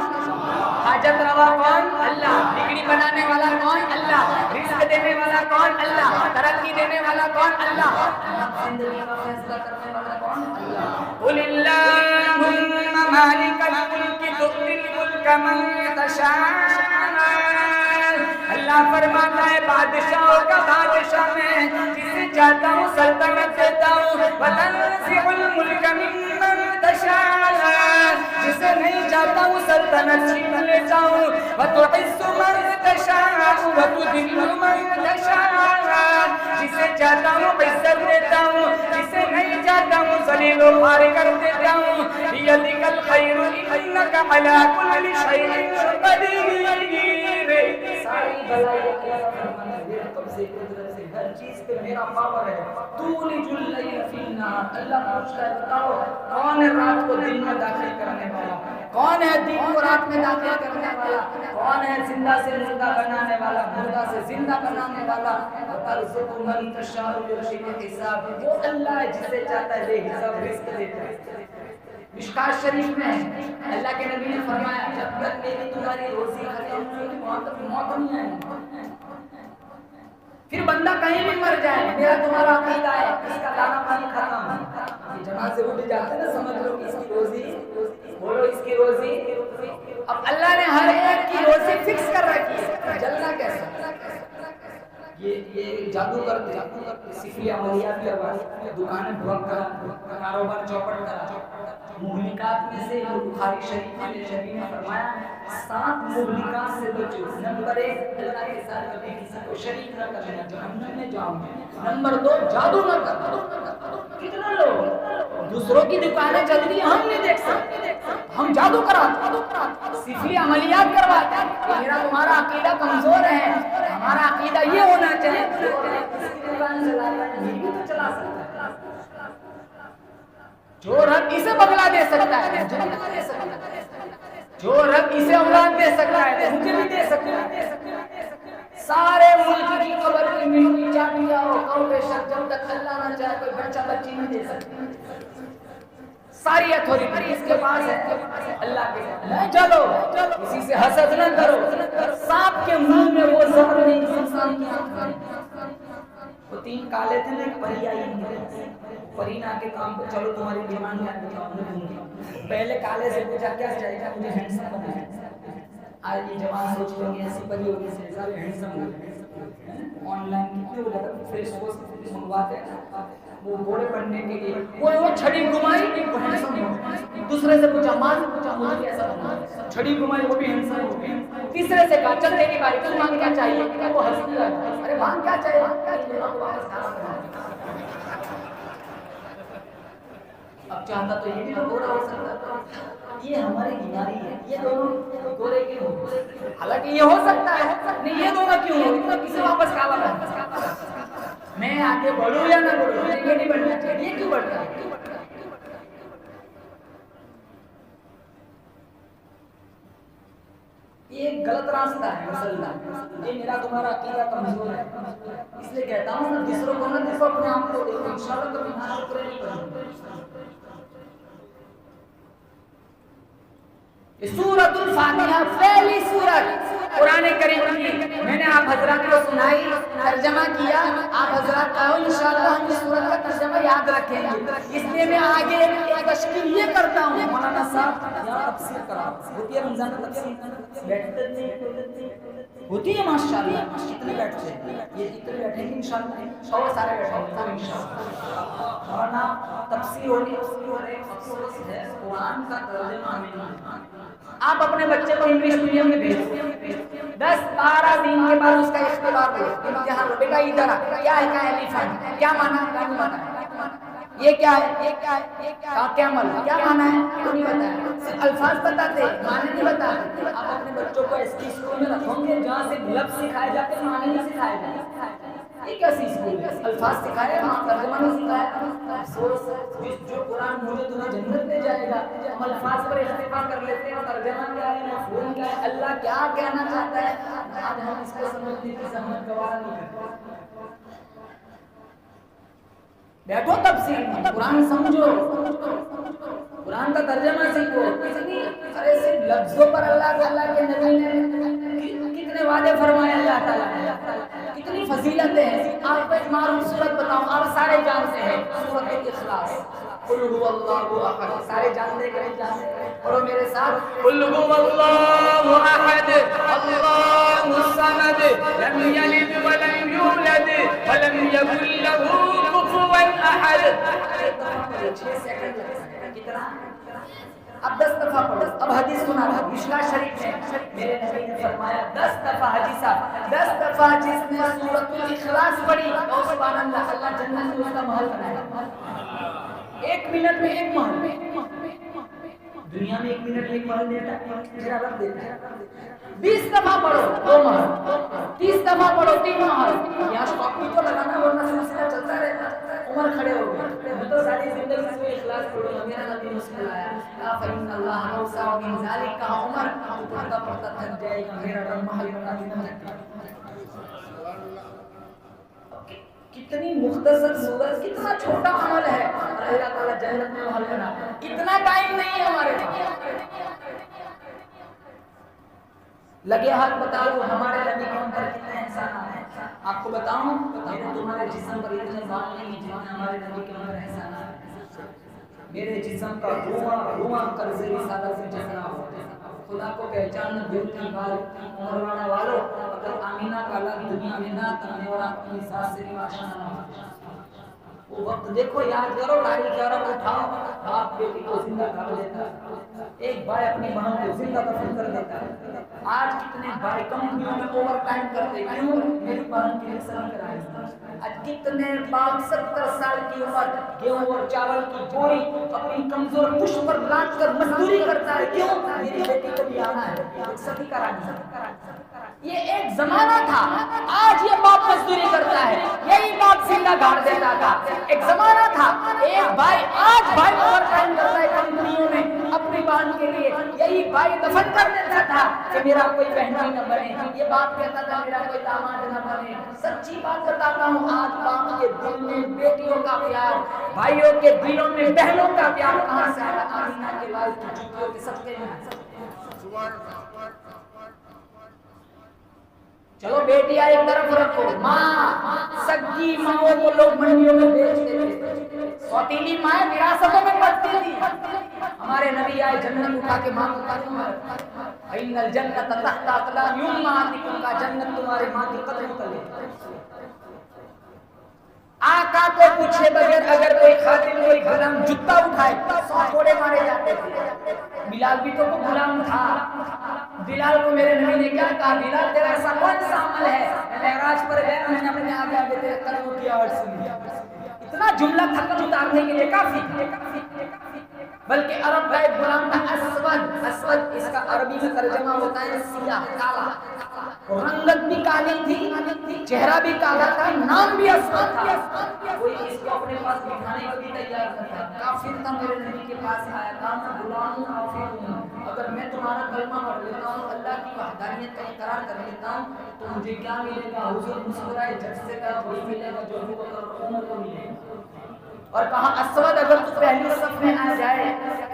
[SPEAKER 2] حاجت روا کون؟ اللہ. بگڑی بنانے والا کون؟ اللہ. رزق دینے والا کون؟ اللہ. ترقی دینے والا کون؟ اللہ. زندگی کا فیصلہ کرنے والا کون؟ اللہ. قل اللہم مالک الملک تؤتی الملک من تشاء. اللہ فرماتا ہے بادشاہوں کا بادشاہ میں جسے چاہتا ہوں سلطنت دیتا ہوں. وتنزع الملک ممن تشاء، جسے نہیں چاہتا ہوں سلطنت چھین لیتا ہوں. وتعز من تشاء وتذل من تشاء، جسے چاہتا ہوں عزت دیتا ہوں، جسے نہیں چاہتا ہوں ذلیل و خوار کر دیتا ہوں. بیدک الخیر انک علی کل شیء قدیر. ساری بلائی اللہ فرماتا ہے میرے قبضے قدرت سے، ہر چیز پہ میرا پاور ہے. تولج اللیل فی النہار، اللہ پوچھتا ہے بتاؤ کون ہے رات کو دن میں داخل کرنے والا، کون ہے دن کو رات میں داخل کرنے والا، کون ہے زندہ سے مردہ بنانے والا، مردہ سے زندہ بنانے والا. وترزق من تشاء بغیر حساب، وہ اللہ ہے جسے چاہتا ہے بے حساب رزق دیتا ہے. مشکات شریف میں اللہ کے نبی نے فرمایا جب تک میری تمہاری روزی ختم نہیں ہوئی وہاں تک موت نہیں آئے. پھر بندہ کہیں بھی مر جائے میرا تمہارا عقیدہ ہے اس کا دانا پانی ختم. یہ جنازے اٹھ جاتے ہیں نا، سمجھ لو کہ اس کی روزی، بولو اس کی روزی. اب اللہ نے ہر ایک کی روزی فکس کر رکھی ہے، جلنا کیسا. یہ جادو کرتے سفلی عملیات کروا، دکانیں بھوک کرا، کاروبار چوپٹ کرا. مہلکات میں سے بخاری شریف میں نبی نے فرمایا 7 مہلکات سے بچو. نمبر 1 اللہ کے ساتھ کبھی کسی کو شریک نہ کرنا، جہنم میں جاؤ گے. نمبر 2 جادو نہ کرنا. کتنا لوگ دوسروں کی دکانیں چل رہی ہیں ہم نہیں دیکھ سکتے، ہم جادو کراتے، سفلی عملیات کرواتے. میرا تمہارا عقیدہ کمزور ہے، ہمارا عقیدہ یہ ہونا چاہیے کسی کی دکان چلا رہا ہے یہ بھی تو چلا سکتا ہے. جو رب اسے بغلا دے سکتا ہے مجھے بھی دے سکتا ہے، جو رب اسے اولاد دے سکتا ہے مجھے بھی دے سکتا ہے. سارے ملک کی قبر کی مٹی چاٹ لیا ہو کہو بے شک جب تک اللہ نہ چاہے کوئی بچہ بچی نہیں دے سکتا. ساری اتھارٹی اس کے پاس ہے، اللہ کے پاس. چلو کسی سے حسد نہ کرو. سانپ کے منہ میں وہ زہر نہیں انسان کی آنکھ میں. وہ 3 کالے تھے نا، ایک پری آئی ان کے پاس. پری نے آ کے کام کو چلو تمہاری ڈیمانڈ کیا دوں گی. پہلے کالے سے پوچھا کیا چاہیے گا، مجھے ہینڈسم بنانا. آج یہ جوان سوچ لیں گے ایسی پری ہوگی سے سارے ہینڈسم ہو. آن لائن کتنے وہ فیس واش منگواتے ہیں وہ گھوڑے بننے کے لیے، وہ چھڑی گھمائی وہ ہینڈسم ہو. دوسرے سے پوچھا ماں سے پوچھا مجھے کیسا بننا، چھڑی گھمائی وہ بھی ہینڈسم ہو. تیسرے سے کہا چل تیری باری تم مانگ کیا چاہیے، وہ ہنس دیا ارے مانگ کیا چاہیے، واپس کھانا بنا. اب چاہتا تو یہ بھی تو گورا ہو سکتا تھا. یہ ہماری بیماری ہے، یہ دونوں گورے کیوں ہو؟ حالانکہ یہ ہو سکتا ہے نہیں، یہ دونوں کیوں ہو؟ کسے واپس کالا بنا. میں آگے بڑھوں یا نہ بڑھوں یہ نہیں بڑھنا چاہیے. یہ کیوں بڑھتا ہے؟ یہ ایک غلط راستہ ہے مسلح. یہ میرا تمہارا عقیدہ کمزور ہے، اس لیے کہتا ہوں نہ دوسروں کو نہ دیکھو، اپنے آپ کو دیکھو. انشاءاللہ کبھی نہ شکر نہیں کرو. سورۃ الفاتحہ پہلی سورت قرآن کریم کی میں نے آپ حضرات کو سنائی، ترجمہ کیا. آپ حضرات کہو انشاءاللہ ہم اس سورت کا ترجمہ یاد رکھیں گے. اس لیے میں آگے ایک تشکیل یہ کرتا ہوں. مولانا صاحب یہاں تفسیر کرا ہوتی ہے، رمضان میں تفسیر بیٹھتے ہوتی ہے ماشاءاللہ. کتنے بیٹھتے ہیں؟ یہ کتنے بیٹھیں گے انشاءاللہ؟ اور سارے بیٹھیں گے انشاءاللہ. ورنہ تفسیر ہوگی اور ایک افسوس ہے قرآن کا ترجمہ نہیں. آپ اپنے بچے کو انگلش میڈیم میں بھیجو، 10-12 دن کے بعد اس کا اختبار دو، امتحان لو. بیٹا ادھر آ، کیا ہے کیا ایلیفنٹ، کیا مانا ہے، کیا مانا ہے، یہ کیا ہے، یہ کیا ہے، کیا عمل، کیا مانا ہے، تو نہیں بتایا. صرف الفاظ بتاتے، معنی نہیں بتاتے. آپ اپنے بچوں کو ایسی اسکول میں رکھو گے جہاں سے لفظ سکھائے جاتے ہیں، معنی نہیں سکھائے جاتے. یہ کیسی اسکول ہے؟ الفاظ سکھائے، ترجمہ نہیں سکھایا. افسوس جو قرآن مجھے تمہیں جنت لے جائے گا، ہم الفاظ پر اکتفا کر لیتے ہیں. ترجمہ کیا ہے، مفہوم کیا ہے، اللہ کیا کہنا چاہتا ہے، آج ہم اس کو سمجھنے کی زحمت گوارا نہیں کرتے. بیٹھو تفسیر میں، قرآن سمجھو، قرآن کا ترجمہ سیکھو. ارے صرف لفظوں پر اللہ کے نبی نے کتنے وعدے فرمائے اللہ تعالیٰ نے، کتنی فضیلتیں ہیں. آپ کو ایک معروف سورت بتاؤں، آپ سارے جانتے ہیں، سورۃ الاخلاص. قل هو اللہ احد، سارے جانتے ہیں کہ نہیں جانتے؟ پڑھو میرے ساتھ،
[SPEAKER 1] قل هو اللہ احد اللہ الصمد لم یلد ولم یولد ولم یکن له کفوا احد.
[SPEAKER 2] 6 سیکنڈ لگتا ہے. کتنا؟ اب 10 دفعہ پڑھو. اب حدیث سنا تھا مشکاۃ شریف میں میرے نبی نے فرمایا 10 دفعہ حدیث، 10 دفعہ جس نے سورۃ الاخلاص پڑھی، او سبحان اللہ، اللہ جنت میں اس کا محل بنائے. 1 منٹ میں 1 محل. دنیا میں 1 منٹ 1 محل دیتا ہے، میرا رب دیتا ہے. 20 دفعہ پڑھو 2 محل، 30 دفعہ پڑھو 3 محل. یہاں اسٹاپ بھی تو لگانا، ورنہ سلسلہ چلتا رہتا. عمر کھڑے ہو گئے، میں تو ساری زندگی سے اخلاص پڑھوں گا. میرا نبی مسکرایا، فإن اللہ اوسع من ذلک. عمر پڑھتا پڑھتا تھک جائے گا، میرا رب محل بنا دینا. کتنی مختصر سورت، کتنا چھوٹا عمل ہے، اور اللہ تعالیٰ جنت میں محل بنا. اتنا ٹائم نہیں ہے ہمارے پاس. لگے ہاتھ بتا دو ہمارے نبی کے ہم پر کتنے احسانات ہیں. آپ کو بتاؤں، میرے تمہارے جسم پر اتنے بال نہیں ہیں جتنے ہمارے نبی کے ہم پر احسانات ہیں. میرے جسم کا روما قرض رسالت سے جھگڑا ہوتا ہے. خدا کو پہچاننا بنتی بال عمروانا والو، اگر آمینہ کا الگ دنیا میں نہ تمہیں اور اپنی ساس سے بھی آشنا نہ ہو. وہ وقت دیکھو، یاد کرو، تاریخ عرب اٹھاؤ، باپ بیٹی کو زندہ کر دیتا ہے، ایک بھائی اپنی بہن کو زندہ دفن کر دیتا ہے. آج کتنے بھائی کمپنیوں میں اوور ٹائم کرتے، کیوں؟ میری بہن کی نسل کرائی. آج کتنے باپ 70 سال کی عمر گیہوں اور چاول کی بوری اپنی کمزور پشت پر لاد کر مزدوری کرتا ہے، کیوں؟ میری بیٹی کو بھی آنا ہے، سبھی کرانی. یہ ایک زمانہ تھا، آج یہ باپ مزدوری کرتا ہے، یہی باپ زندہ گاڑ دیتا تھا. ایک زمانہ تھا، ایک بھائی، آج بھائی اوور ٹائم کرتا ہے کمپنیوں میں اپنی بہن کے لیے، یہی بھائی دفن کر دیتا تھا کہ میرا کوئی بہن نہ بنے. یہ باپ کہتا تھا میرا کوئی داماد نہ بنے. سچی بات بتاتا ہوں، آج باپ کے دل میں بیٹیوں کا پیار، بھائیوں کے دلوں میں بہنوں کا پیار کہاں سے آیا؟ آمینہ کے لال کی جوتیوں کے صدقے میں. چلو بیٹیاں ایک طرف رکھو، ماں، سگی ماں کو لوگ منڈیوں میں بیچتے تھے، سوتیلی ماں وراثتوں میں بانٹتی تھی. ہمارے نبی آئے، جنت اٹھا کے ماں کو کہا ان الجنت تحت اقدام امہاتکم، کا جنت تمہارے ماں کے قدموں تلے. آقا کو پوچھے بغیر اگر کوئی خادم، کوئی غلام جوتا اٹھائے 100 کوڑے مارے جاتے تھے. بلال بھی تو وہ غلام تھا. بلال کو میرے نبی نے کیا کہا؟ بلال تیرا ایسا کون سا عمل ہے؟ میں معراج پر گیا، میں نے اپنے آگے آگے تیرے قدموں کی آواز سنی. اتنا جملہ تھکن اتارنے کے لیے کافی. بلکہ عرب کا ایک غلام تھا اسود. اسود اس کا عربی میں ترجمہ ہوتا ہے سیاہ، کالا. رنگت بھی کالی تھی، چہرہ بھی کالا تھا، نام بھی اسود تھا. کوئی اس کو اپنے پاس بٹھانے کو بھی تیار تھا. کافر تھا، میرے نبی کے پاس آیا تھا، میں غلام ہوں، کافر ہوں. اگر میں تمہارا کلمہ پڑھ لیتا ہوں, اللہ کی وحدانیت کا اقرار کر لیتا ہوں, تو مجھے کیا ملے گا؟ حضور مسکرائے, جھٹ سے کہا وہی ملے گا جو ابو بکر اور عمر کو ملے گا. اور کہا اسود اگر تو پہلی صف میں آ جائے,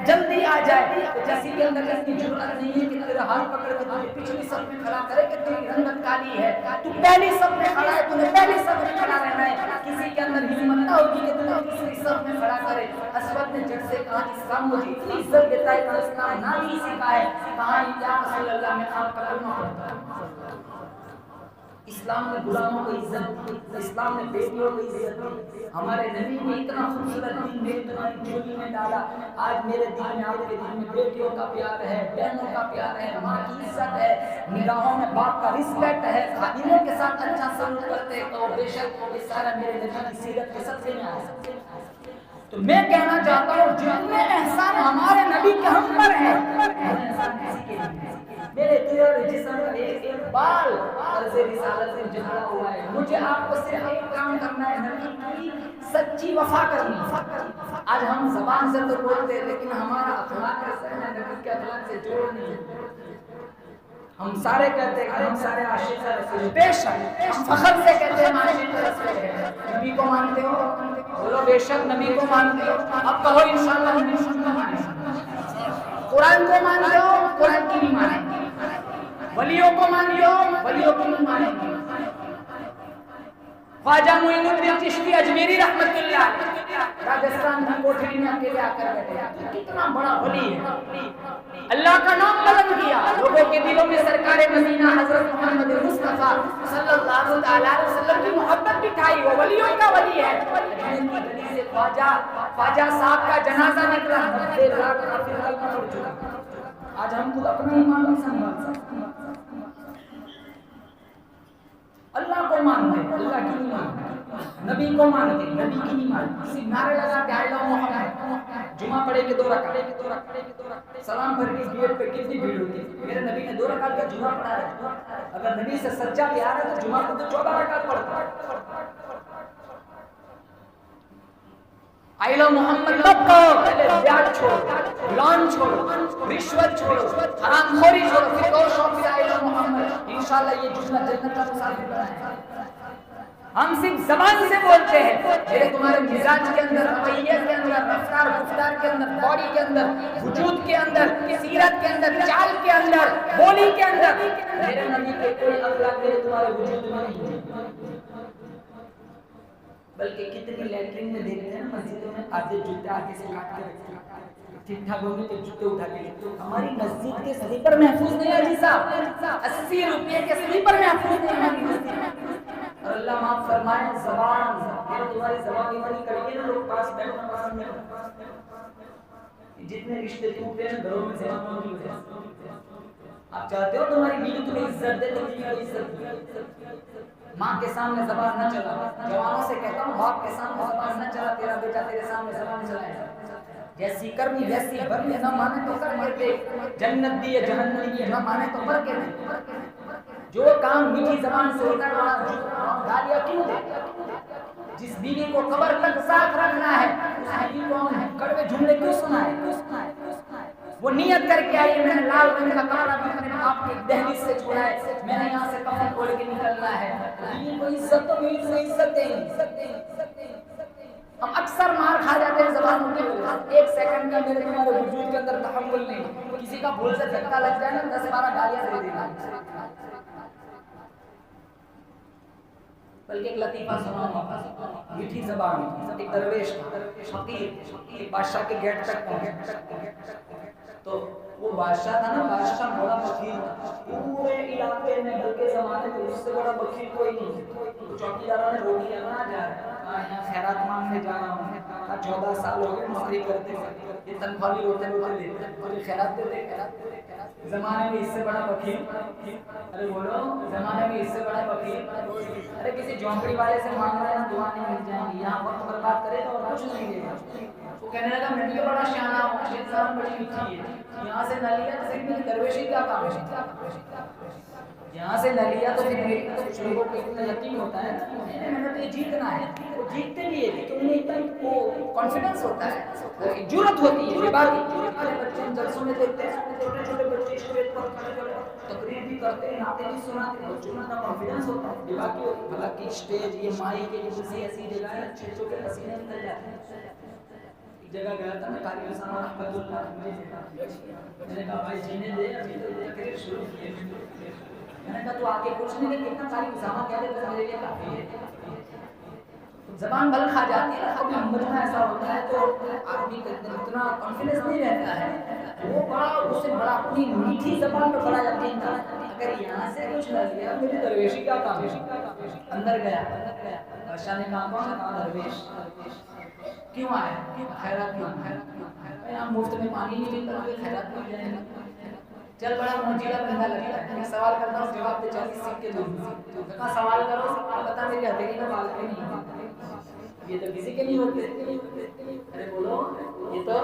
[SPEAKER 2] جلدی آ جائے, تو کسی کے اندر اتنی جرأت نہیں ہے کہ تیرا ہاتھ پکڑ کے تجھے پچھلی صف میں کھڑا کرے کہ تیری رنگت کالی ہے, تو پہلی صف میں کھڑا ہے, تمہیں پہلی صف میں کھڑا رہنا ہے. کسی کے اندر ہمت نہ ہوگی کہ تمہیں تیسری صف میں کھڑا کرے. اسود نے جھٹ سے کہا اسلام مجھے اتنی عزت دیتا ہے کہ اسلام نہ بھی سکھائے. کہا یا رسول اللہ میں آپ کا کلمہ پڑھتا ہوں. اسلام نے غلاموں کو عزت دی, اسلام نے بیٹیوں کو عزت دی. ہمارے نبی نے اتنا خوبصورت دین میری تمہاری جھولی میں ڈالا. آج میرے دین میں, آپ کے دین میں بیٹیوں کا پیار ہے, بہنوں کا پیار ہے, ماں کی عزت ہے, نگاہوں میں باپ کا رسپیکٹ ہے, خادموں کے ساتھ اچھا سلوک کرتے. تو بے شک یہ سارا میرے نبی کی سیرت کے صدقے میں آیا. تو میں کہنا چاہتا ہوں جتنے احسان ہمارے نبی کے ہم پر ہیں, احسان کسی کے نہیں. میرے دل اور جسم کا ایک بال عرض رسالت میں جھگڑا ہوا ہے. مجھے آپ کو صرف ایک کام کرنا ہے, نبی کی سچی وفا کرنی. آج ہم زبان سے تو بولتے ہیں لیکن ہمارا اخلاق ایسا ہے نبی کے اخلاق سے جوڑ نہیں. ہم سارے کہتے ہیں کہ ہم سارے عاشق رسول ہیں, بے شک ہم فخر سے کہتے ہیں ہم عاشق رسول ہیں. نبی کو مانتے ہو؟ بولو بے شک نبی کو مانتے ہو. اب کہو انشاءاللہ نبی کو مانتے. قرآن کو مانتے ہو؟ قرآن کی بھی مانیں گے. ولیوں کو مانتے ہو؟ ولیوں کی بھی مانیں گے. خواجہ معین الدین چشتی اجمیری رحمت اللہ علیہ راجستھان کی کوٹھری میں اکیلے آ کر بیٹھے. کتنا بڑا ولی ہے, اللہ کا نام بلند کیا, لوگوں کے دلوں میں سرکار مدینہ حضرت محمد مصطفیٰ صلی اللہ علیہ وسلم کی محبت بٹھائی. وہ ولیوں کا ولی ہے. خواجہ صاحب کا جنازہ نکلا, 90 لاکھ کافر کلمہ پڑھ چکا. آج ہم خود اپنا ایمان نہیں سنبھال سکتے. اللہ کو مانتے, اللہ کی نہیں مانتے. نبی کو مانتے, نبی کی نہیں مانتے. صرف نعرے لگاتے آئے لو محمد. جمعہ پڑھے کے 2 رکعت, سلام بھر کے گیٹ پہ کتنی بھیڑ ہوتی ہے. میرے نبی نے 2 رکعت کا جمعہ پڑھا ہے. اگر نبی سے سچا پیار ہے تو جمعہ کو تو 14 رکعت پڑھتا ہے. آئے لو محمد مت کہو, پہلے زیاد چھوڑو, لان چھوڑو, رشوت چھوڑو, حرام خوری چھوڑو, پھر کہو شوق سے آئے لو محمد. انشاءاللہ یہ جملہ جنت کا مسافر بنائے. ہم صرف زبان سے بولتے ہیں, میرے تمہارے مزاج کے اندر, رویے کے اندر, رفتار گفتار کے اندر, باڈی کے اندر, وجود کے اندر, سیرت کے اندر, چال کے اندر, بولی کے اندر میرے نبی کے کوئی اخلاق میرے تمہارے وجود میں نہیں ہے. بلکہ کتنی لیٹرین میں دیکھتے ہیں مسجدوں میں آدھے جوتے آگے سے کاٹ کے رکھتے ہیں. ٹھیک ٹھاک ہوگی تو جوتے اٹھا کے لیتے. ہماری مسجد کے سلیپر محفوظ نہیں ہے جی صاحب, 80 روپے کے سلیپر محفوظ نہیں ہے ہماری مسجد. اور اللہ معاف فرمائے, زبان میرے تمہاری زبان اتنی کڑی ہے نا, لوگ پاس بیٹھنا پسند نہیں کرتے. جتنے رشتے ٹوٹے ہیں گھروں میں زبانوں کی وجہ سے. آپ چاہتے ہو تمہاری بیوی تمہیں عزت دے, تو بیوی کو عزت دے. ماں کے سامنے زبان نہ چلا. جوانوں سے کہتا ہوں باپ کے سامنے زبان نہ چلا, تیرا بیٹا تیرے سامنے زبان چلائے. جیسی کرنی ویسی بھرنی, نہ مانے تو کر کے دے, جنت دی ہے جہنم دی ہے, نہ مانے تو مر کے دے. جو کام میٹھی زبان سے ہوتا ہے گالیاں کیوں دے. جس بیوی کو قبر تک ساتھ رکھنا ہے اس بیوی کو ہم کڑوے جملے کیوں سنائے. وہ نیت کر کے آئی, میں نے لال رنگ کا کپڑا بھی اپنے آپ کی دہلیز سے چھوڑا ہے, میں نے یہاں سے کفن کھول کے نکلنا ہے. بیوی کو عزت تو بیوی کو عزت دیں. ہم اکثر مار کھا جاتے ہیں زبانوں کی وجہ سے. 1 سیکنڈ کا میرے تمہارے وجود کے اندر تحمل نہیں. کسی کا بھول سے دھکا لگ جائے نا 10-12 گالیاں دے دینا. بلکہ ایک لطیفہ سنا, میٹھی زبان, ایک درویش فقیر بادشاہ کے گیٹ تک پہنچا. تو وہ بادشاہ تھا نا, بادشاہ بڑا بخیل تھا. پورے علاقے میں بلکہ زمانے میں اس سے بڑا بخیل کوئی نہیں. چوکیداروں نے روٹی لگانا جا رہا ہے, یہاں خیرات مانگنے جا رہا ہوں, 14 سال ہو گئے نوکری کرتے ہوئے, یہ تنخواہ بھی روتے دیتے, مجھے خیرات دے دے. زمانے میں اس سے بڑا بخیل, ارے بولو زمانے میں اس سے بڑا بخیل. ارے کسی جھونپڑی والے سے مانگ رہے ہیں, دعا نہیں مل جائیں گی, یہاں وقت برباد کرے تو اور کچھ نہیں دے گا. وہ کہنے لگا میں بھی بڑا شانہ ہوں, انسان بڑی میٹھی ہے, یہاں سے نہ لیا تو میری درویشی کیا کام ہے. یہاں سے نہ لیا تو پھر میری کچھ لوگوں کو اتنا یقین ہوتا ہے میں نے تو یہ جیتنا ہے، وہ جیتتے بھی ہے لیکن انہیں اتنا وہ کانفیڈنس ہوتا ہے، وہ جرأت ہوتی ہے۔ باقی بچے ہم جلسوں میں دیکھتے ہیں چھوٹے چھوٹے بچے اسٹیج پر کھڑے کھڑے تقریر بھی کرتے ہیں، نعتیں بھی سناتے ہیں، بچوں میں اتنا کانفیڈنس ہوتا ہے۔ باقی حالانکہ اسٹیج یہ مائک کے کسی ایسی جگہ ہے اچھے چھوٹے پسینے نکل جاتے ہیں۔ ایک جگہ گیا تھا میں قاری اسامہ رحمۃ اللہ میں نے کہا بھائی جینے دے ابھی تو تقریر شروع کی ہے، میں نے کہا تو آگے کچھ نہیں کہ کتنا قاری اسامہ کیا دیتا میرے لیے کافی ہے۔ زبان بل کھا جاتی ہے، کبھی ہم میں ایسا ہوتا ہے تو آدمی کا اتنا کانفیڈنس نہیں رہتا ہے، وہ بڑا اس سے بڑا اپنی میٹھی زبان پہ بڑا یقین تھا، اگر یہاں سے کچھ نہ لیا میری درویشی کیا کام ہے۔ اندر گیا بادشاہ نے کہا کون ہے؟ کہا درویش۔ کیوں آئے؟ خیرات کیوں آئے؟ یہاں مفت میں پانی نہیں ملتا، خیرات کیوں جائیں گے؟ چل بڑا موجودہ بندہ لگتا ہے، میں سوال کرتا ہوں جواب دے 40 سکے دوں۔ کہا سوال کرو، سوال بتا میری ہتھیلی میں بال کیوں نہیں ہوتے؟ یہ تو کسی کے نہیں ہوتے۔ ارے بولو یہ تو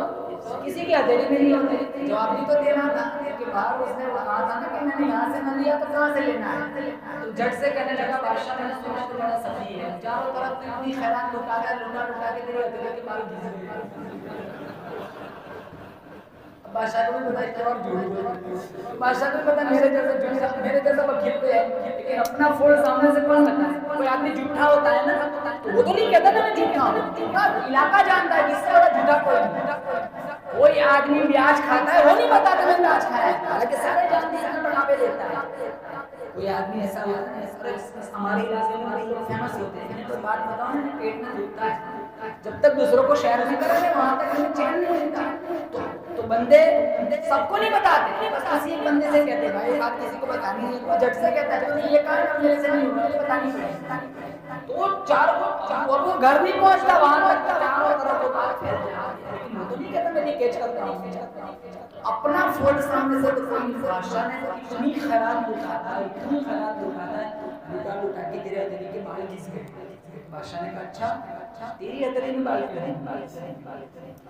[SPEAKER 2] کسی کی ہتھیلی میں نہیں ہوتے، جواب بھی تو دینا تھا کہ باہر اس نے کہا تھا نا کہ میں نے یہاں سے نہ لیا تو کہاں سے لینا ہے؟ تو جھٹ سے کہنے لگا بادشاہ میں نے سنا تو بڑا سخی ہے، چاروں طرف تو اتنی خیرات لٹا کے تیری ہتھیلی کے بال گھس گئے۔ بادشاہ کو بھی پتا ہے اور جھوٹ بول، بادشاہ کو بھی پتا میرے جیسا وکیل کوئی ہے، لیکن اپنا فول سامنے سے کون سکتا ہے؟ کوئی آدمی جھوٹا ہوتا ہے نا تو وہ تو نہیں کہتا نا میں جھوٹا ہوں، جھوٹا علاقہ جانتا ہے، جس سے بڑا جھوٹا کوئی نہیں۔ کوئی آدمی پیاز کھاتا ہے وہ نہیں بتاتا میں پیاز کھایا ہے، حالانکہ سارے جانتے ہیں کہ بڑھاپے دیتا ہے۔ کوئی آدمی ایسا ہوتا ہے، ہمارے علاقے میں ہمارے لوگ فیمس ہوتے ہیں، میں کوئی بات بتاؤں نا پیٹ میں دکھتا ہے، جب تک دوسروں کو شیئر نہیں کرے وہاں تک ہمیں چین نہیں ملتا۔ تو بندے سب کو نہیں بتاتے، بس کسی ایک بندے سے کہتے ہیں بھائی بات کسی کو بتانی ہے، وہ جھٹ سے کہتا ہے کہ یہ کام میرے سے نہیں ہوگا، مجھے بتانی پڑے گی۔ تو وہ اور وہ گھر نہیں پہنچتا وہاں تک چاروں طرف وہ بات پھیل جاتی ہے، لیکن وہ تو نہیں کہتا میں لیکیج کرتا ہوں۔ اپنا فولڈ سامنے سے تو کوئی بادشاہ نے اتنی خیرات اٹھاتا ہے، اتنی خیرات اٹھاتا ہے، لٹا کے تیرے ہتھیلی کے بال گھس گئے۔ بادشاہ نے کہا اچھا تیری ہتھیلی میں بال گھس،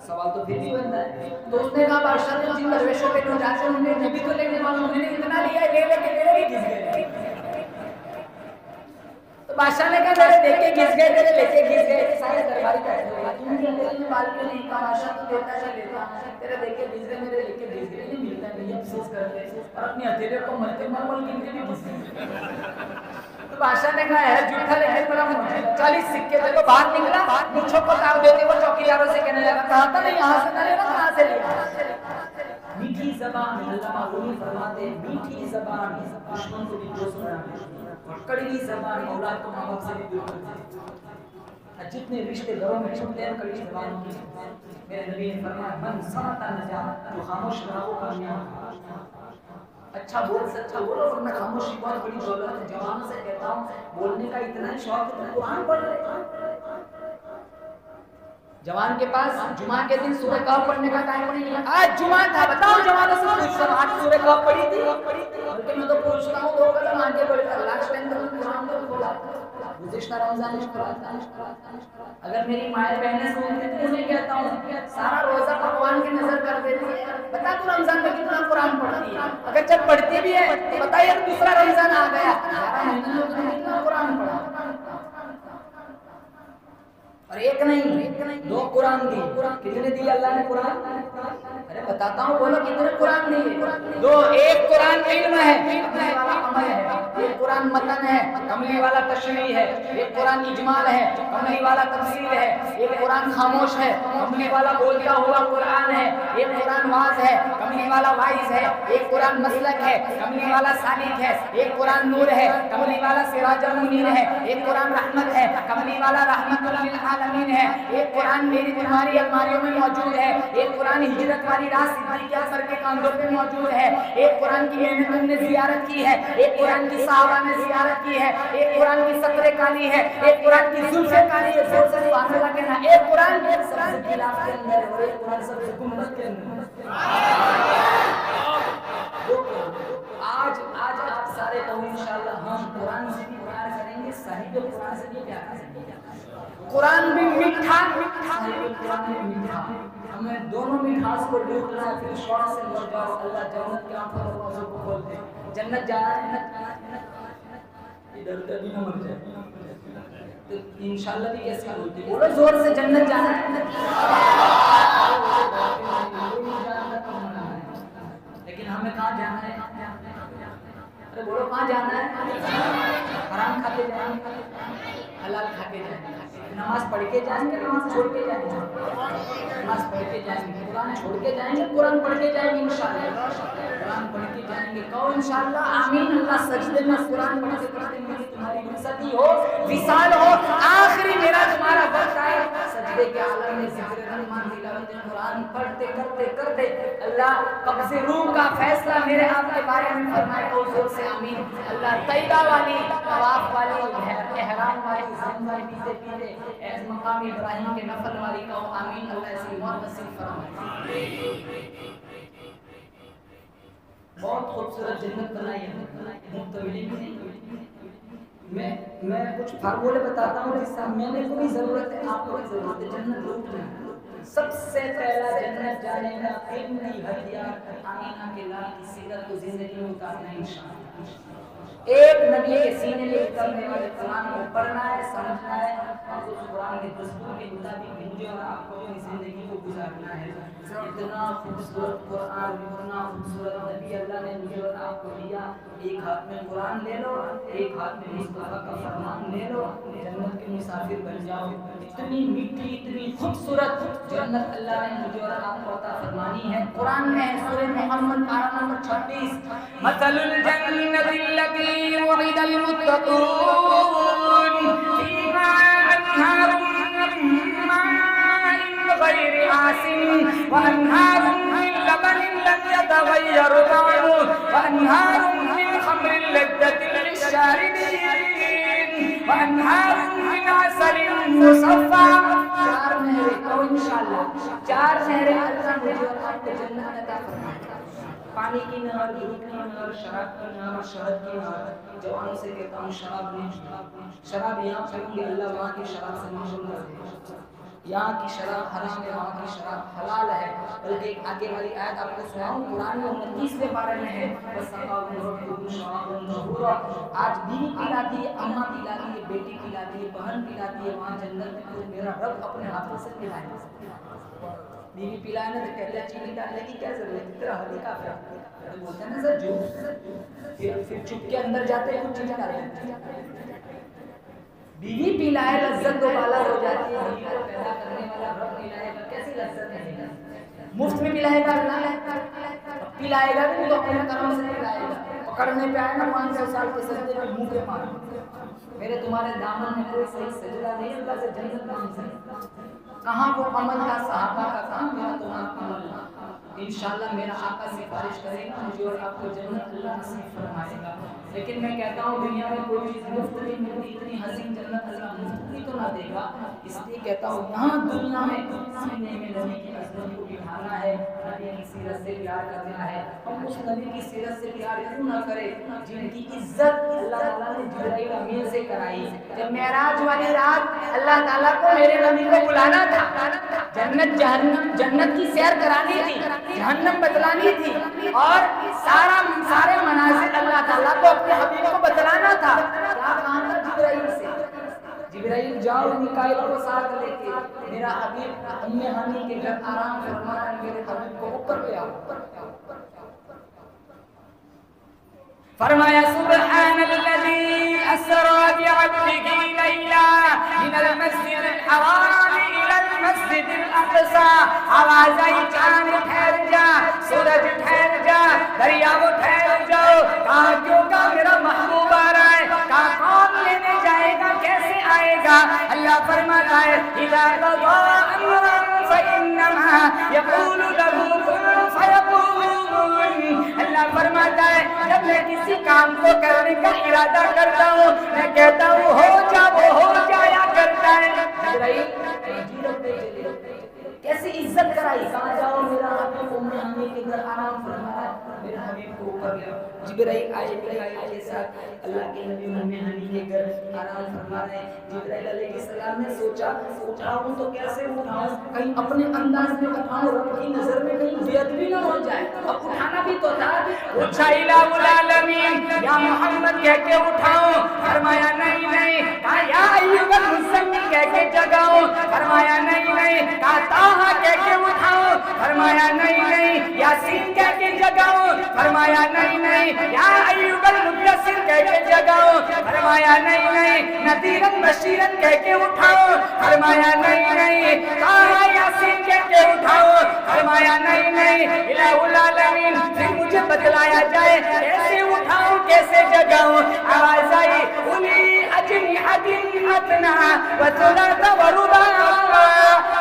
[SPEAKER 2] سوال تو پھر نہیں بنتا ہے۔ تو اس نے کہا بادشاہ نے جن درویشوں پہ تو جاتے ہیں میں بھی تو لینے والا ہوں، میں نے اتنا لیا لے لے کے میرے بھی گھس گئے۔ تو بادشاہ نے کہا میرے دیکھ کے گھس گئے، تیرے لے کے گھس گئے، سارے درباری بیٹھے ہوئے، تم کی ہتھیلی میں بال کیوں نہیں؟ کہا بادشاہ تو دیتا ہے لیتا، تیرے دیکھ کے گھس گئے، میرے لے کے گھس گئے، نہیں ملتا ہے، نہیں افسوس کرتے اور اپنی ہتھیلی کو ملتے مل کے بھی گھس گئے۔ تو بادشاہ نے کہا ہے جھوٹا لیکن بڑا موجود 40 سکے تھے، وہ باہر نکلا مجھوں کو تاؤ دیتے وہ چوکیداروں سے کہنے لگا کہا تھا نہیں یہاں سے نہ لینا، کہاں سے لینا؟ میٹھی زبان، علامہ رومی فرماتے ہیں میٹھی زبان دشمن کو بھی دوست بناتی ہے اور کڑوی زبان اولاد کو ماں باپ سے بھی دور کرتی ہے۔ جتنے رشتے گھروں میں چھوٹتے ہیں کڑوی زبانوں کی، میرے نبی نے فرمایا من سمعت نجات، جو خاموش رہا وہ کامیاب۔ اچھا بول سچا بولو، ورنہ خاموشی بہت بڑی دولت ہے۔ جوانوں سے کہتا ہوں بولنے کا اتنا ہی شوق ہے تو قرآن پڑھ لے۔ جوان کے پاس جمعہ کے دن سورہ کہف پڑھنے کا ٹائم نہیں ہے، آج جمعہ تھا بتاؤ جوانوں سے پوچھ کر آج سورہ کہف پڑھی تھی؟ بلکہ میں تو پوچھتا ہوں 2 قدم آگے بڑھ کر لاسٹ ٹائم تو قرآن تو کھولا، گزشتہ رمضان میں کھولا تھا۔ اگر میری مائیں بہنیں سنتی تو انہیں کہتا ہوں سارا روزہ پکوان کی نظر کر دیتی ہے، بتا تو رمضان میں کتنا قرآن پڑھتی ہے؟ اگر جب پڑھتی بھی ہے تو بتائیے دوسرا رمضان آ گیا 11 مہینے میں تم نے کتنا قرآن پڑھا؟ اور ایک نہیں 2 قرآن دی، کتنے دی اللہ نے قرآن؟ ارے بتاتا ہوں بولو کتنے قرآن دیے؟ 2، ایک قرآن علم ہے کملی والا عمل ہے، ایک قرآن متن ہے کملی والا تشریح ہے، ایک قرآن اجمال ہے کملی والا تفصیل ہے، ایک قرآن خاموش ہے کملی والا بولتا ہوا قرآن ہے، ایک قرآن واعظ ہے کملی والا واعظ ہے، ایک قرآن مسلک ہے کملی والا سالک ہے، ایک قرآن نور ہے کملی والا سراج منیر ہے، ایک قرآن رحمت ہے کملی والا رحمت للعالمین ہے، ایک قرآن میری تمہاری الماریوں میں موجود ہے، ایک قرآن ہجرت والی رات صدیقہ سر کے کاندھوں پہ موجود ہے، ایک قرآن کی میں نے تم نے زیارت کی ہے، ایک قرآن کی صحابہ نے زیارت کی ہے، ایک قرآن کی سطریں کالی ہے، ایک قرآن کی زلفیں کالی ہے، زور سے سبحان اللہ کہنا، ایک قرآن سبز غلاف کے اندر ہے، ایک قرآن سبز گنبد کے اندر آج آپ سارے تو انشاءاللہ ہم قرآن سے بھی پیار کریں گے، صحیح قرآن سے بھی پیار کریں گے۔ قرآن بھی میٹھا، قرآن بھی میٹھا، ہمیں دونوں مٹھاس کو ڈھونڈنا ہے، پھر شوق سے لوٹ جاؤ، اللہ جنت کے آنکھوں اور روزوں کو کھول دے۔ جنت جانا ہے ڈرتا بھی نہ مر جائے تو انشاءاللہ بھی کیسے بولتے بولو زور سے جنت جانا ہے لیکن ہمیں کہاں جانا ہے ارے بولو کہاں جانا ہے حرام کھاتے جائیں گے حلال کھا کے جائیں گے نماز پڑھ کے جائیں گے نماز چھوڑ کے جائیں گے نماز پڑھ کے جائیں گے قرآن چھوڑ کے جائیں گے قرآن پڑھ کے جائیں گے انشاءاللہ قرآن پڑھ کے جائیں گے کہو انشاءاللہ آمین اللہ سجدے میں قرآن پڑھتے پڑھتے میری تمہاری رخصتی ہو وصال ہو آخری میرا تمہارا وقت آئے سجدے کے عالم میں ذکر رحمان تلاوت قرآن پڑھتے کرتے کرتے اللہ قبض روح کا فیصلہ میرے آپ کے بارے میں فرمائے اور زور سے آمین اللہ طیبہ والی طواف والی احرام والی زندگی پیتے پیتے مقام ابراہیم کے نفل والی کہو آمین اللہ ایسی موت نصیب فرمائے بہت خوبصورت جنت بنائی ہے مفت ملی میں کچھ فارمولے بتاتا ہوں جس سے میں نے کوئی ضرورت ہے آپ کو ضرورت ہے جنت لوٹنا سب سے پہلا جنت جانے کا علمی ہتھیار آمینہ کے لال کی سیرت کو زندگی میں اتارنا انشاءاللہ ایک نبی کے سینے میں اترنے والے قرآن کو پڑھنا ہے سمجھنا ہے اور اس قرآن کے دستور کے مطابق مجھے اور آپ کو اپنی زندگی کو گزارنا ہے اتنا خوبصورت قرآن اتنا خوبصورت نبی اللہ نے مجھے اور آپ کو دیا ایک ہاتھ میں قرآن لے لو ایک ہاتھ میں مصطفیٰ کا فرمان لے لو جنت کے مسافر بن جاؤ اتنی میٹھی اتنی خوبصورت جنت اللہ نے مجھے اور آپ کو عطا فرمانی ہے قرآن میں ہے سورہ محمد پارہ نمبر 36 مثل الجنت التي وعد المتقون فيها أنهار من ماء غير آسن وأنهار من لبن لم يتغير طعمه وأنهار من خمر لذة للشاربين وأنهار من عسل مصفى چار نہریں تو انشاءاللہ چار نہریں اللہ مجھے اور آپ کو جنت عطا فرمائے پانی کی نہر دودھ کی نہر شراب کی نہر شہد کی نہر جوانوں سے کہتا ہوں شراب نہیں شراب یہاں پیوں گے اللہ وہاں کی شراب سے محروم کر دے یہاں کی شراب حرام ہے وہاں کی شراب حلال ہے بلکہ ایک آگے والی آیت آپ کو سناؤں قرآن میں 29ویں پارے میں ہے وَسَقَاهُمْ رَبُّهُمْ شَرَابًا طَهُورًا آج بیوی پلاتی ہے اماں پلاتی ہے بیٹی پلاتی ہے بہن پلاتی ہے وہاں جنت میں تو میرا رب اپنے ہاتھوں سے پلائے بیوی پلانے تو کہتے ہیں چینی ڈالنے کی کیا ضرورت ہے تیرا حدی کافی ہے تو بولتے ہیں نا سر جوس پھر چپ کے اندر جاتے ہیں کچھ چیزیں ڈالتے ہیں بیوی پلائے لذت دوبالا ہو جاتی ہے بیوی کو پیدا کرنے والا رب پلائے گا کیسی لذت ہے مفت میں پلائے گا اللہ پلائے گا تو اپنے کرم سے پلائے گا پکڑنے پہ آئے نا 500 سال کے سجدے میں منہ پہ مار میرے تمہارے دامن میں کوئی صحیح سجدہ نہیں اللہ سے جنت کا منظر کہاں وہ عمل کا صحابہ کا کام میرا تمہارا عمل انشاءاللہ میرا آقا سفارش کرے گا مجھے اور آپ کو جنت اللہ نصیب فرمائے گا لیکن میں کہتا ہوں دنیا میں کوئی چیز مفت نہیں ملتی اتنی حسین جنت اللہ مفت نہیں تو نہ دے گا اس لیے کہتا ہوں یہاں دنیا میں سینے میں نبی کی عظمت کو بٹھانا ہے نبی کی سیرت سے پیار کرنا ہے ہم اس نبی کی سیرت سے پیار کیوں نہ کرے جن کی عزت اللہ تعالیٰ نے جبرائیل امین سے کرائی جب معراج والی رات اللہ تعالیٰ کو میرے نبی کو بلانا تھا جنت جنت کی سیر کرانی تھی جہنم بتلانی تھی اور سارے مناظر اللہ تعالیٰ کو اپنے حبیب کو بتلانا تھا کیا کہا تھا جبرائیل سے جبرائیل جاؤ میکائیل کو ساتھ لے کے میرا حبیب ام ہانی کے گھر آرام فرمانا ہے میرے حبیب کو اوپر لے آؤ فرمایا سبحان الذي اسرى بعبده ليلا من المسجد الحرام الى المسجد الاقصى آواز آئی چاند ٹھہر جا سورج ٹھہر جا دریا وہ ٹھہر جاؤ کہاں کیوں کا میرا محبوب آ رہا ہے کہاں کون لینے جائے گا کیسے آئے گا اللہ فرماتا ہے اذا قضى امرا فانما يقول له كن فيكون اللہ فرماتا ہے جب میں کسی کام کو کرنے کا ارادہ کرتا ہوں میں کہتا ہوں ہو جا وہ ہو جایا کرتا ہے کیسی عزت کرائی کہاں جاؤ میرا حبیب ام ہانی کے گھر آرام فرما رہا ہے میرے حبیب کو اوپر لے آؤ۔ جبرائیل آئے کے ساتھ اللہ کے نبی ام ہانی کے گھر آرام فرما رہے ہیں۔ جبرائیل علیہ السلام نے سوچا اٹھاؤں تو کیسے اٹھاؤں، کہیں اپنے انداز میں اٹھاؤں، رب کی نظر میں کہیں بے ادبی نہ ہو جائے، اب اٹھانا بھی تو تھا۔
[SPEAKER 1] اچھا الہ العالمین یا محمد کہہ کے اٹھاؤں، فرمایا نہیں نہیں، کہا یا ایوب المزمل کہہ کے جگاؤں، فرمایا نہیں نہیں، کہا طٰہٰ کہہ کے اٹھاؤں، فرمایا نہیں نہیں، یاسین کہہ کے جگاؤں، فرمایا نہیں نہیں، یا ایوب المدثر کہہ کے جگاؤں، فرمایا نہیں نہیں، نذیراً بشیراً کہہ کے اٹھاؤں، فرمایا نہیں نہیں، طٰہٰ یاسین کہہ کے اٹھاؤں، فرمایا نہیں نہیں، الہ العالمین پھر مجھے بتلایا جائے کیسے اٹھاؤں کیسے جگاؤں۔ آواز آئی اُولی اجنحۃ مثنیٰ وثلاث ورباع،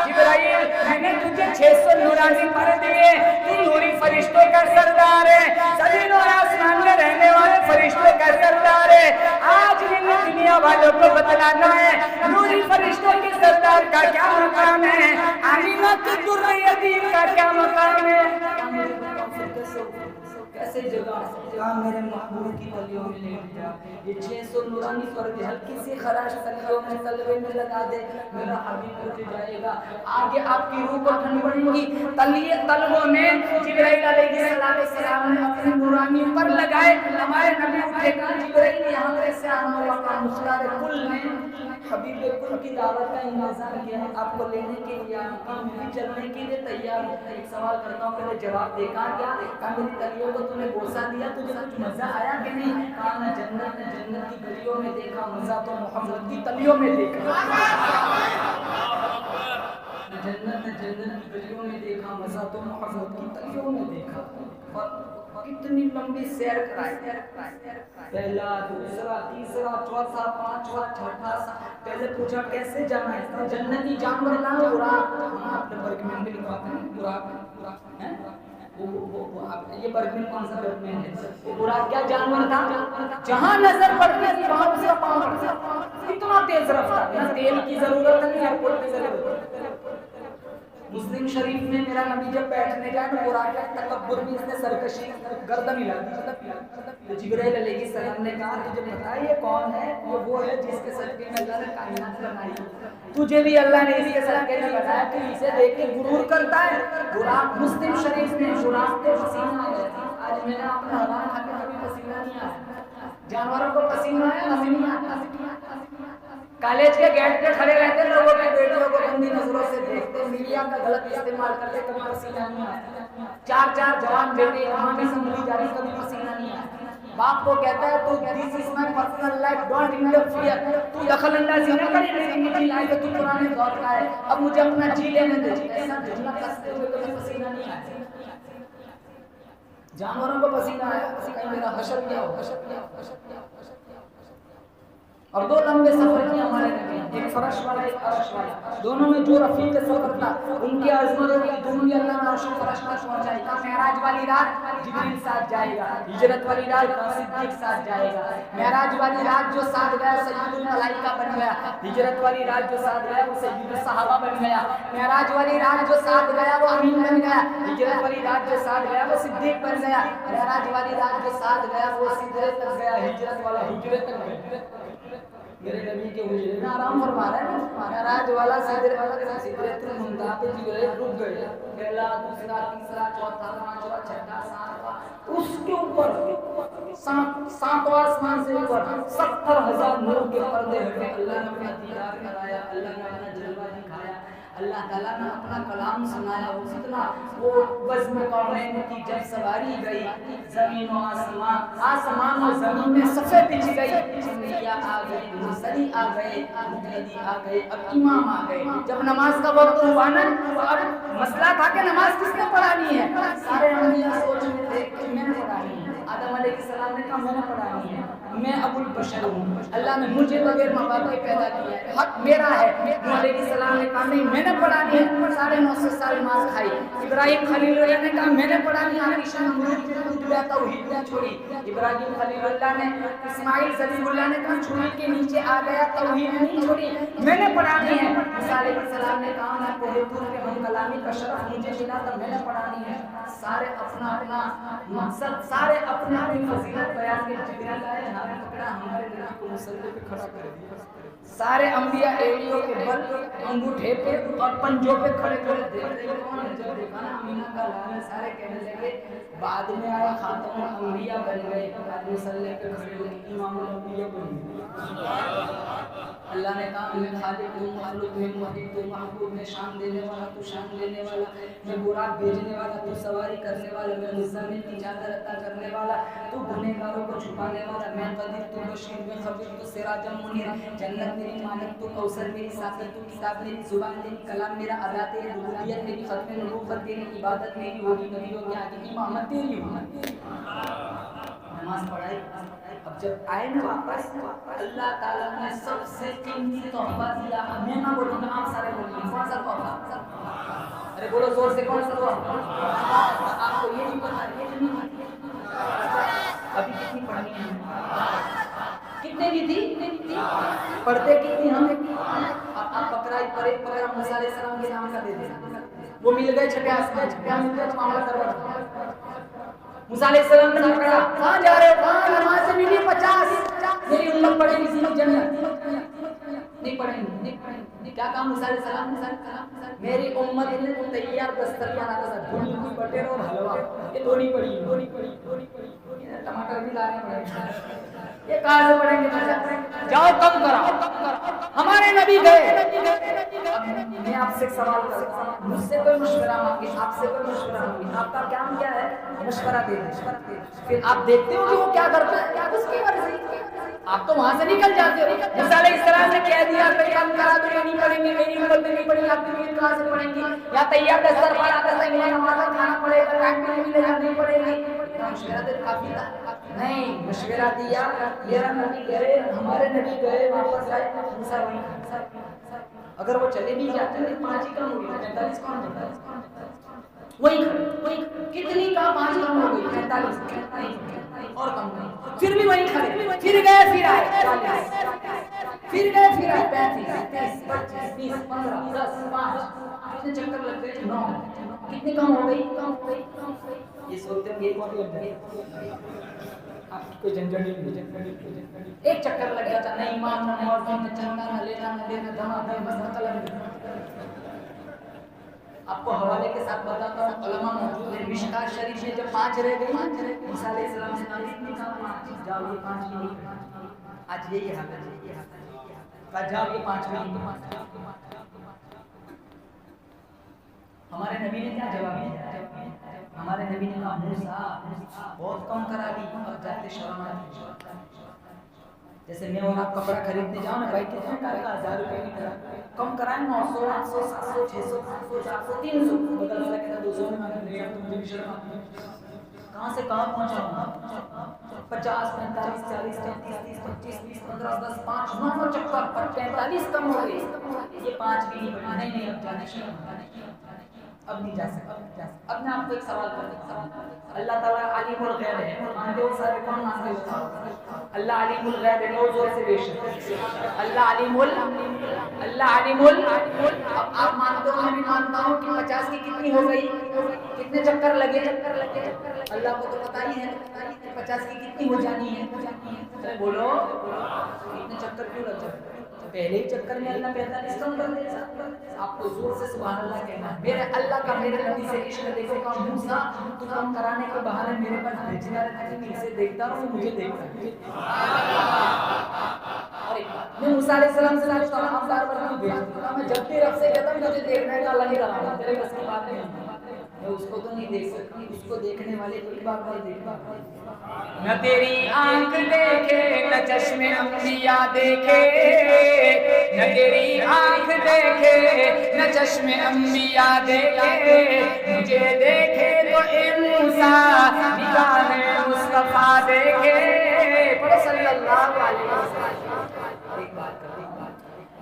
[SPEAKER 1] جبرائیل میں نے تجھے 600 نورانی پر دیے، تو نوری فرشتوں کا سردار ہے، زمین اور آسمان میں رہنے والے فرشتوں کا سردار ہے۔ آج بھی دنیا والوں کو بتلانا ہے نوری فرشتوں کے سردار کا کیا مقام ہے، آمینہ کی در یتیم کا کیا مقام ہے۔
[SPEAKER 2] کیسے جگہ کہاں میرے محبوب کی تلیوں میں لے جا، یہ 600 نورانی فرد ہلکی سی خراش تلیوں میں تلوے میں لگا دے، میرا حبیب اٹھ جائے گا، آگے آپ کی روح کو ٹھنڈ پڑیں گی۔ تلیے تلووں میں جبرائیل علیہ السلام نے اپنے نورانی پر لگائے، ہمارے نبی اٹھے گا، جبرائیل یہاں کیسے آنا ہوا کا مختار کل نے حبیب کل کی دعوت کا انتظار کیا ہے، آپ کو لینے کے لیے آپ بھی چلنے کے لیے تیار ہو۔ ایک سوال کرتا ہوں، پہلے جواب دیکھا کیا، کہا میری تلیوں کو تم نے بوسہ دیا، تجھے کچھ مزہ آیا کہ نہیں؟ کہا نہ جنت کی گلیوں میں دیکھا، مزہ تو محمد کی تلیوں میں دیکھا۔ جنت کی گلیوں میں دیکھا، مزہ تو محمد کی تلیوں میں دیکھا۔ اور کتنی لمبی سیر کرائی، پہلا دوسرا تیسرا چوتھا پانچواں چھٹا، پہلے پوچھا کیسے جانا ہے، جنتی جانور لاؤ، براق، ہم اپنے برگ میں بھی لکھواتے ہیں براق ہے، یہ برگ میں کون سا برگ میں ہے، براق کیا جانور تھا، جہاں نظر پڑتی ہے وہاں اس کا پاؤں پڑتا، اتنا تیز رفتار، نہ تیل کی ضرورت ہے نہ ایئرپورٹ کی ضرورت ہے۔ مسلم شریف میں میرا نبی جب بیٹھنے جائے تو براق کا تکبر بھی اس نے سرکشی گردن ہلا دی، تو جبرائیل علیہ السلام نے کہا تجھے پتا ہے یہ کون ہے، وہ ہے جس کے صدقے میں اللہ نے کائنات بنائی، تجھے بھی اللہ نے اس کے صدقے میں بنایا، تو اسے دیکھ کے غرور کرتا ہے۔ براق مسلم شریف میں براق کے پسینہ آیا، آج میں نے اپنا حرام کھا کے کبھی پسینہ نہیں آیا، جانوروں کو پسینہ آیا ہمیں نہیں آتا۔ کالج کے گیٹ پہ کھڑے رہتے لوگوں کی بیٹیوں کو گندی نظروں سے دیکھتے، میڈیا کا غلط استعمال کرتے، کبھی پسینہ نہیں آتا۔ چار جوان بیٹے وہاں بھی سنبھلی جا رہی، کبھی پسینہ نہیں آتا۔ باپ کو کہتا ہے تو this is my personal life, don't interfere, تو دخل اندازی نہ کرے، میری نجی لائف ہے، تو پرانے دور کا ہے، اب مجھے اپنا جی لینے دے۔ ایسا جملہ کستے ہوئے کبھی پسینہ نہیں آیا۔ جانوروں کو پسینہ آیا، کہیں میرا حشر کیا ہو، حشر کیا ہو، حشر کیا ہو۔ اور دو لمبے سفر کیے ہمارے نبی، ایک فرش والا ایک عرش والا، دونوں میں جو رفیق سفر تھا ان کی عظمتوں کی دونوں کی اللہ نے عرش و فرش تک پہنچائی۔ کہا معراج والی رات جبریل ساتھ جائے گا، ہجرت والی رات صدیق ساتھ جائے گا، معراج والی رات جو ساتھ گیا سید الملائکہ بن گیا، ہجرت والی رات جو ساتھ گیا وہ سید الصحابہ بن گیا، معراج والی رات جو ساتھ گیا وہ امین بن گیا، ہجرت والی رات جو ساتھ گیا وہ صدیق بن گیا، معراج والی رات جو ساتھ گیا وہ سدرے تک گیا، ہجرت والا ہجرے تک گیا۔ میرے نبی کے حجرے میں آرام فرما رہا ہے، معراج والا سدرۃ المنتہا پہ جبرائیل رک گئے، پہلا دوسرا تیسرا چوتھا پانچواں چھٹا ساتواں، اس کے اوپر ساتواں آسمان سے اوپر 70,000 نور کے پردے ہٹے، اللہ نے اپنا دیدار کرایا، اللہ نے اپنا جلوہ دکھایا، اللہ تعالیٰ نے اپنا کلام سنایا۔ وہ کتنا وہ بزم قومین کی جب سواری گئی، زمین و آسمان و زمین میں صفے بچھ گئی، انبیاء آ گئے، مرسلی آ گئے، مقتدی آ گئے، اب امام آ گئے۔ جب نماز کا وقت ہوا نا تو اب مسئلہ تھا کہ نماز کس نے پڑھانی ہے، سارے انبیاء سوچ میں تھے کہ میں نے پڑھانی ہے، آدم علیہ السلام نے کہا میں نے پڑھانی ہے،
[SPEAKER 1] میں ابو البشر ہوں، اللہ نے مجھے بغیر ماں باپ کے پیدا کیا ہے، حق میرا ہے۔ نوح علیہ السلام نے کہا نہیں میں نے پڑھانی ہے، 950 سال نماز کھائی۔ ابراہیم خلیل اللہ نے کہا میں نے پڑھانی ہے، علیشہ توحید نہیں چھوڑی۔ ابراہیم خلیل اللہ نے، اسماعیل ذبیح اللہ نے کہا چھری کے نیچے آ گیا، توحید نہیں چھوڑی، میں نے پڑھانی ہے۔ موسیٰ علیہ السلام نے کہا میں کوہ طور پہ ہم کلامی کا شرف مجھے ملا تو میں نے پڑھانی ہے۔ سارے اپنا اپنا مقصد، سارے اپنے اپنی فضیلت بیان کے جبریل آئے، ہمیں پکڑا، ہمارے نبی کو مصلی پہ کھڑا کر دیا۔ سارے انبیاء ایڑیوں کے بل، انگوٹھے پہ اور پنجوں پہ کھڑے کھڑے دیکھ رہے کون ہے؟ جب دیکھا نا امینہ کا لال ہے، سارے کہنے لگے بعد میں آیا خاتم الانبیاء بن گئے، مصلی پہ کھڑے ہوئے امام الانبیاء بن گئے۔ اللہ نے کہا میں خالق ہوں، مخلوق ہوں، محب ہوں، محبوب، میں شان دینے والا تو شان لینے والا، میں براق بھیجنے والا تو سواری کرنے والا، میں مزمل کی چادر عطا کرنے والا تو گنہگاروں کو چھپانے والا، میں قدیر تو بشیر، میں خبیر تو سراج منیر، جنت میری مالک تو کوثر میری ساقی تو کتاب میری زبان میری کلام میرا ادا تیری ربوبیت میری ختم نبوت تیری عبادت میری ہوگی نبیوں کے آگے امامت تیری ہوگی۔ نماز پڑھائی، اب جب آئے نا واپس اللہ تعالیٰ نے سب سے قیمتی تحفہ دیا، میں نہ بولوں گا آپ سارے بولیں کون سا تحفہ؟ ارے بولو زور سے کون سا تحفہ؟ آپ کو یہ نہیں پتا، یہ نہیں پتا ابھی کتنی پڑھنی ہے، کتنے کی تھی پڑھتے کتنی ہم؟ آپ بکرا پرے پکڑا موسیٰ علیہ السلام کے نام کا دے دیں، وہ مل گئے چھٹے آسمان، چھٹے مل گئے تو معاملہ کروا۔ موسیٰ علیہ السلام نے پکڑا، کہاں جا رہے ہو؟ کہاں؟ نماز سے ملی 50، میری امت پڑھے گی سی جنت نہیں پڑھیں گی۔ کیا کہا موسیٰ علیہ السلام نے؟ میری امت نے تیار دسترخوان آتا تھا، دھنی کی بٹیر اور حلوہ، یہ دو نہیں پڑھی، ٹماٹر بھی لانے پڑے گا، یہ کہاں سے پڑھیں گے؟ جاؤ کم کرا، ہمارے نبی گئے۔ میں آپ سے ایک سوال کرتا ہوں، مجھ سے کوئی مشورہ مانگے، آپ سے کوئی مشورہ مانگے، آپ کا کام کیا ہے؟ مشورہ دینا۔ پھر آپ دیکھتے ہو کہ وہ کیا کرتا ہے، کیا اس کی مرضی، آپ تو وہاں سے نکل جاتے ہو۔ موسیٰ علیہ السلام نے کہہ دیا کہ کام کرا تو یہ نہیں پڑھیں گے، میری امت میں نہیں پڑھی، آپ کی امت کہاں سے پڑھیں گی؟ یا تیار دسترخوان آتا تھا، انہیں نماز کھانا پڑے گا، ٹائم پہ نہیں ملے گا، نہیں پڑھیں گے۔ مشورہ دے کافی تھا، نہیں مشورہ دیا، میرا نبی گئے، ہمارے نبی گئے، واپس آئے، موسیٰ اگر وہ چلے بھی جاتے ہیں 5 ہی کم ہو گئی، 45 کون ہوتا ہے؟ وہی کتنی کا 5 کم ہو گئی، 45 اور کم نہیں، پھر بھی وہی کھڑے، پھر گئے پھر آئے 40، پھر گئے پھر آئے 35 30 25 20 15 10 5، کتنے چکر لگ گئے؟ 9، کتنی کم ہو گئی؟ یہ سوچتے ہیں یہ کون لگ گئی، آپ کی کوئی جھنجھٹ نہیں، ایک چکر لگ جاتا، نہ ایمان نہ موت نہ چندہ نہ لینا نہ دینا، دما دے بس قلم۔ آپ کو حوالے کے ساتھ بتاتا ہوں، علماء موجود ہیں، مشکات شریف میں جب 5 رہ گئی، موسیٰ علیہ السلام سے کہا جاؤ یہ 5 بھی نہیں، آج یہی حق ہے، کہا جاؤ یہ 5 بھی نہیں۔ ہمارے نبی نے کیا جواب دیا؟ ہمارے نبی نے کہا موسیٰ بہت کم کرا دی، اب جاتے شرم آتی۔ جیسے میں اور آپ کپڑا خریدنے جاؤں نا، بھائی کتنے کا 1000 روپے کی کرا، کم کرائیں 900 800 700 600 500 400 300، بدل والا کہتا 200 میں مانگ لیا، تو مجھے بھی شرم آتی ہے، کہاں سے کہاں پہنچاؤں گا؟ 50 45 40 35 30 25 20 15 10 5 9 چکر پر 45 کم ہو گئی، یہ 5 بھی نہیں نہیں اب جانے شرم، اب نہیں جا سکتا۔ اب میں آپ کو ایک سوال کرتا ہوں، اللہ تعالیٰ عالم الغیب ہے، مانتے ہو سارے کون مانتے ہو؟ اللہ عالم الغیب ہے، بہت زور سے بے شک اللہ عالم اب آپ مانتے ہو، میں بھی مانتا ہوں کہ 50 کی کتنی ہو گئی، کتنے چکر لگے، اللہ کو تو پتہ ہی ہے 50 کی کتنی ہو جانی ہے، بولو اتنے چکر کیوں لگ جاتے؟ پہلے ہی چکر میں اللہ 45 کم کر دے گا، آپ کو زور سے سبحان اللہ کہنا ہے۔ میرے اللہ کا میرے نبی سے عشق دیکھو کہ موسیٰ تو کم کرانے کے بہانے میرے پاس بھیجنا رہتا ہے کہ اسے دیکھتا ہوں مجھے دیکھتا ہے۔ میں موسیٰ علیہ السلام سے پوچھتا ہوں آپ بار بار کیوں بھیجتے؟ میں جب بھی رب سے کہتا ہوں مجھے دیکھنا ہے تو اللہ نہیں کرانا، تیرے بس کی بات نہیں، میں اس کو تو نہیں دیکھ سکتی، اس کو دیکھنے والے کو ایک بار دیکھتا، نہ تیری آنکھ دیکھے نہ چشم انبیاء دیکھے، نہ تیری آنکھ دیکھے نہ چشم انبیاء دیکھے، مجھے دیکھے تو اے موسیٰ نگاہ مصطفیٰ دیکھے، پڑھو صلی اللہ علیہ وسلم. ایک بات کرو،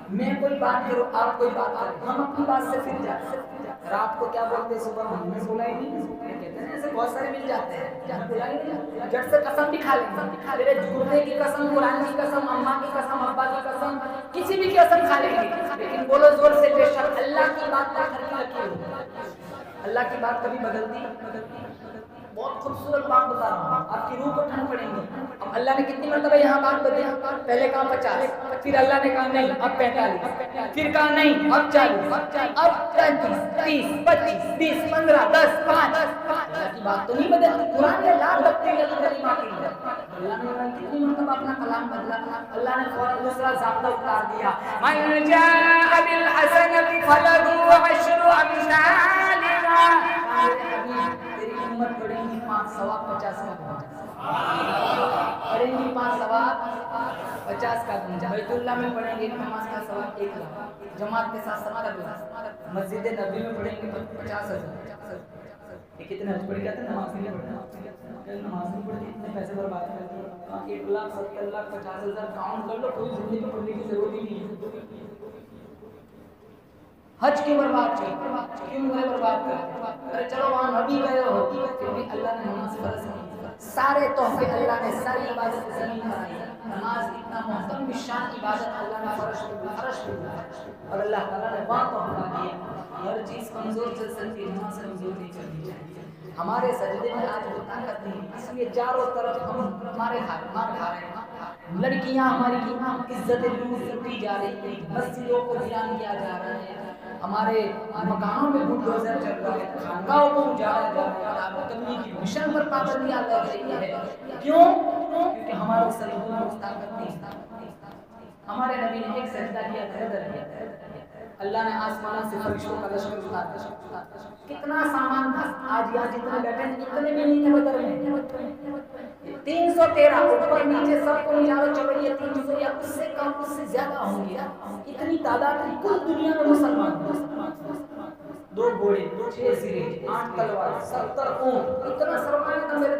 [SPEAKER 1] میں کوئی بات کروں آپ کوئی بات کرو، ہم اپنی بات سے پھر جاتے ہیں. رات کو کیا بولتے ہیں صبح ہم نے بولا ہی نہیں، کہتے ہیں ایسے بہت سارے مل جاتے ہیں جب بولا ہی نہیں، جب سے قسم بھی کھا لیں گے، میرے گردے کی قسم، قرآن کی قسم، اماں کی قسم، ابا کی قسم، کسی بھی کی قسم کھا لیں گے، لیکن بولو زور سے بے شک اللہ کی بات پتھر کی لکیر ہو. اللہ کی بات کبھی بدلتی؟ بہت خوبصورت بات بتا رہا ہوں، آپ کی روح کو ٹھنڈ پڑیں گی. اب اللہ نے کتنی مرتبہ یہاں بات بتائی، پہلے کہا 50، پھر اللہ نے کہا نہیں اب 45، پھر کہا نہیں اب 40، اب 35، 30، 25، 20، 15، 10، 5. اللہ کی بات تو نہیں بدلتی. قرآن میں لا تبدیل لکلمات اللہ. اللہ نے کتنی مرتبہ اپنا کلام بدلا. اللہ نے فوراً دوسرا ضابطہ اتار دیا، من جاء بالحسنۃ فلہ عشر امثالها. تیری امت پڑھیں گی 5 ثواب 50 کا، پڑھیں گی 5 ثواب 50 کا. بیت اللہ میں پڑھیں گے نماز کا ثواب 1 لاکھ، جماعت کے ساتھ 17 مسجد نبی میں پڑھیں گے 50,000. یہ کتنے حج پڑھ جاتے ہیں نماز نہیں پڑھنا، نماز نہیں پڑھتی اتنے پیسے برباد کرتے ہیں. 1 لاکھ 70 لاکھ 50,000 کاؤنٹ کر لو، کوئی زندگی میں پڑھنے کی ضرورت ہی نہیں ہے. حج کیوں برباد کر، کیوں برباد کر؟ ارے چلو وہاں نبی گئے ہو، پھر بھی اللہ نے نماز فرض کی. سارے تحفے اللہ نے، ساری عبادت زمین پر آئی. نماز اتنا محترم بشان عبادت اللہ نے فرش کیا، اور اللہ تعالیٰ نے وہاں تحفہ دیا. ہر چیز کمزور چل سکتی ہے، نماز کمزور نہیں چلنی چاہیے. ہمارے سجدے میں آج وہ طاقت نہیں، اس لیے چاروں طرف ہم مار کھا رہے ہیں. لڑکیاں ہماری عزت لوٹی جا رہی ہیں، مسجدوں کو ویران کیا جا رہا ہے، ہمارے مکانوں میں بلڈوزر چل رہا ہے، خانقاہوں کو اجاڑا جا رہا ہے، تبلیغی مشن پر پابندیاں لگ رہی ہے. کیوں؟ کیونکہ ہمارے سجدوں میں طاقت نہیں. ہمارے نبی نے ایک سجدہ کیا تھا، اللہ نے آسمان سے فرشتوں کا لشکر اتارا. کتنا سامان تھا، آج یہاں جتنے بیٹھے ہیں اتنے بھی نہیں تھے بدر میں. 313 اوپر نیچے سب کو نچارو چوبیہ 300 یا اس سے کم اس سے زیادہ ہوں گے. اتنی تعداد ہے کل دنیا میں مسلمان. 2 گھوڑے، 6 سرے، 8 تلوار، 70 اونٹ. اتنا سرمایہ تھا میرے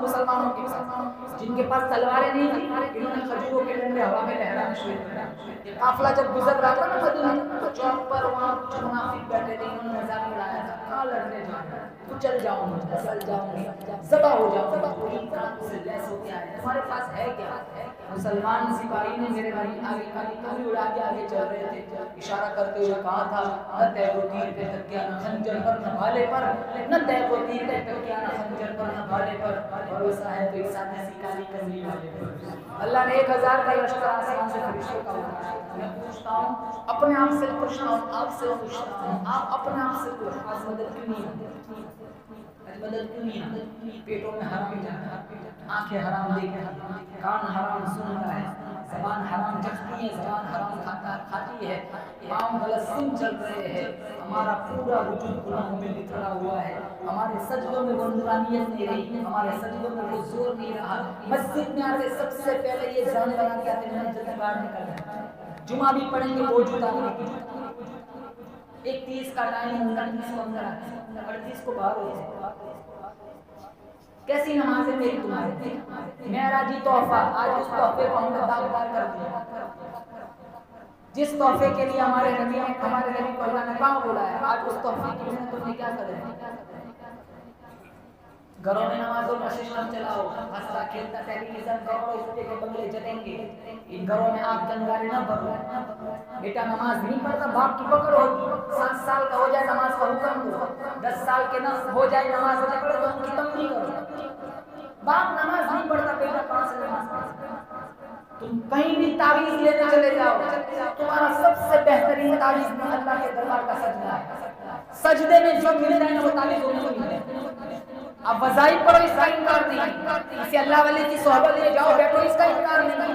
[SPEAKER 1] مسلمانوں کے پاس. جن کے پاس تلواریں نہیں تھیں انہوں نے کھجوروں کے ڈنڈے ہوا میں لہرانے شروع کر. قافلہ جب گزر رہا تھا نا مدینہ تو چوک پر وہاں کچھ منافق بیٹھے تھے، انہوں نے مذاق اڑایا تھا، کہاں لڑنے جا رہے ہیں، چل جاؤں گا، چل جاؤں گا، ذبح ہو جاؤں گا. پوری طرح سے لیس ہو کے آئے، تمہارے پاس ہے کیا؟ مسلمان سپاہی نے میرے بھائی آگے کبھی اڑا کے آگے چل رہے تھے، اشارہ کرتے ہوئے کہا تھا نہ تیغ و تیر پہ تکیہ نہ خنجر پر نہ بھالے پر، نہ تیغ و تیر پہ تکیہ نہ خنجر پر نہ بھالے پر، بھروسہ ہے تو ایک ساتھ ایسی کالی کملی والے پر. اللہ نے 1000 کا لشکر آسمان سے فرشتوں کا اتارا. میں پوچھتا ہوں اپنے آپ سے پوچھتا ہوں، آپ سے پوچھتا ہوں، آپ اپنے آپ سے پوچھتا ہوں، مدد کیوں نہیں آتی؟ مدد کیوں نہیں آتی؟ پیٹوں میں حرام جاتا ہے، آنکھیں حرام دیکھتی، کان حرام سنتا ہے، زبان حرام چکھتی ہے، زبان حرام کھاتی ہے، پاؤں غلط سن چل رہے ہیں، ہمارا پورا وجود گناہوں میں بکھرا ہوا ہے، ہمارے سجدوں میں وہ نورانیت نہیں رہی، ہمارے سجدوں میں وہ زور نہیں رہا. مسجد میں آتے سب سے پہلے یہ ذہن بنا کے آتے ہیں جلدی باہر نکل جائیں، جمعہ بھی پڑھیں گے وضو اتارنے کی. 1:30 کا ٹائم 29 کو اندر آتے ہیں، 38 کو باہر ہوتے ہیں. کیسی نماز ہے میری تمہاری؟ معراجی تحفہ، آج اس تحفے کو ہم نے داغدار کر دیا. جس تحفے کے لیے ہمارے نبی کو اللہ نے کہاں بلایا، آج اس تحفے کی محنت تم نے کیا کریں؟ گھروں میں نمازوں کا سسٹم چلاؤ، ہنستا کھیلتا ٹیلی ویژن کرو، اس کے بنگلے جلیں گے. ان گھروں میں آپ کنگارے نہ بھرو. بیٹا نماز نہیں پڑھتا باپ کی پکڑ ہوگی، 7 سال کا ہو جائے نماز کا حکم دو، 10 سال کے نہ ہو جائے نماز نہ پڑھے تو ان کی تنبیہ کرو. باپ نماز نہیں پڑھتا، بیٹا کہاں سے نماز پڑھتا؟ تم کہیں بھی تعویذ لینے چلے جاؤ، تمہارا سب سے بہترین تعویذ اللہ کے دربار کا سجدہ ہے. سجدے میں جو مل جائے نا وہ تعویذ نہیں ملے. اب وظائف پڑھو اس کا انکار نہیں، اسے اللہ والے کی صحبت لے جاؤ بیٹھو اس کا انکار نہیں.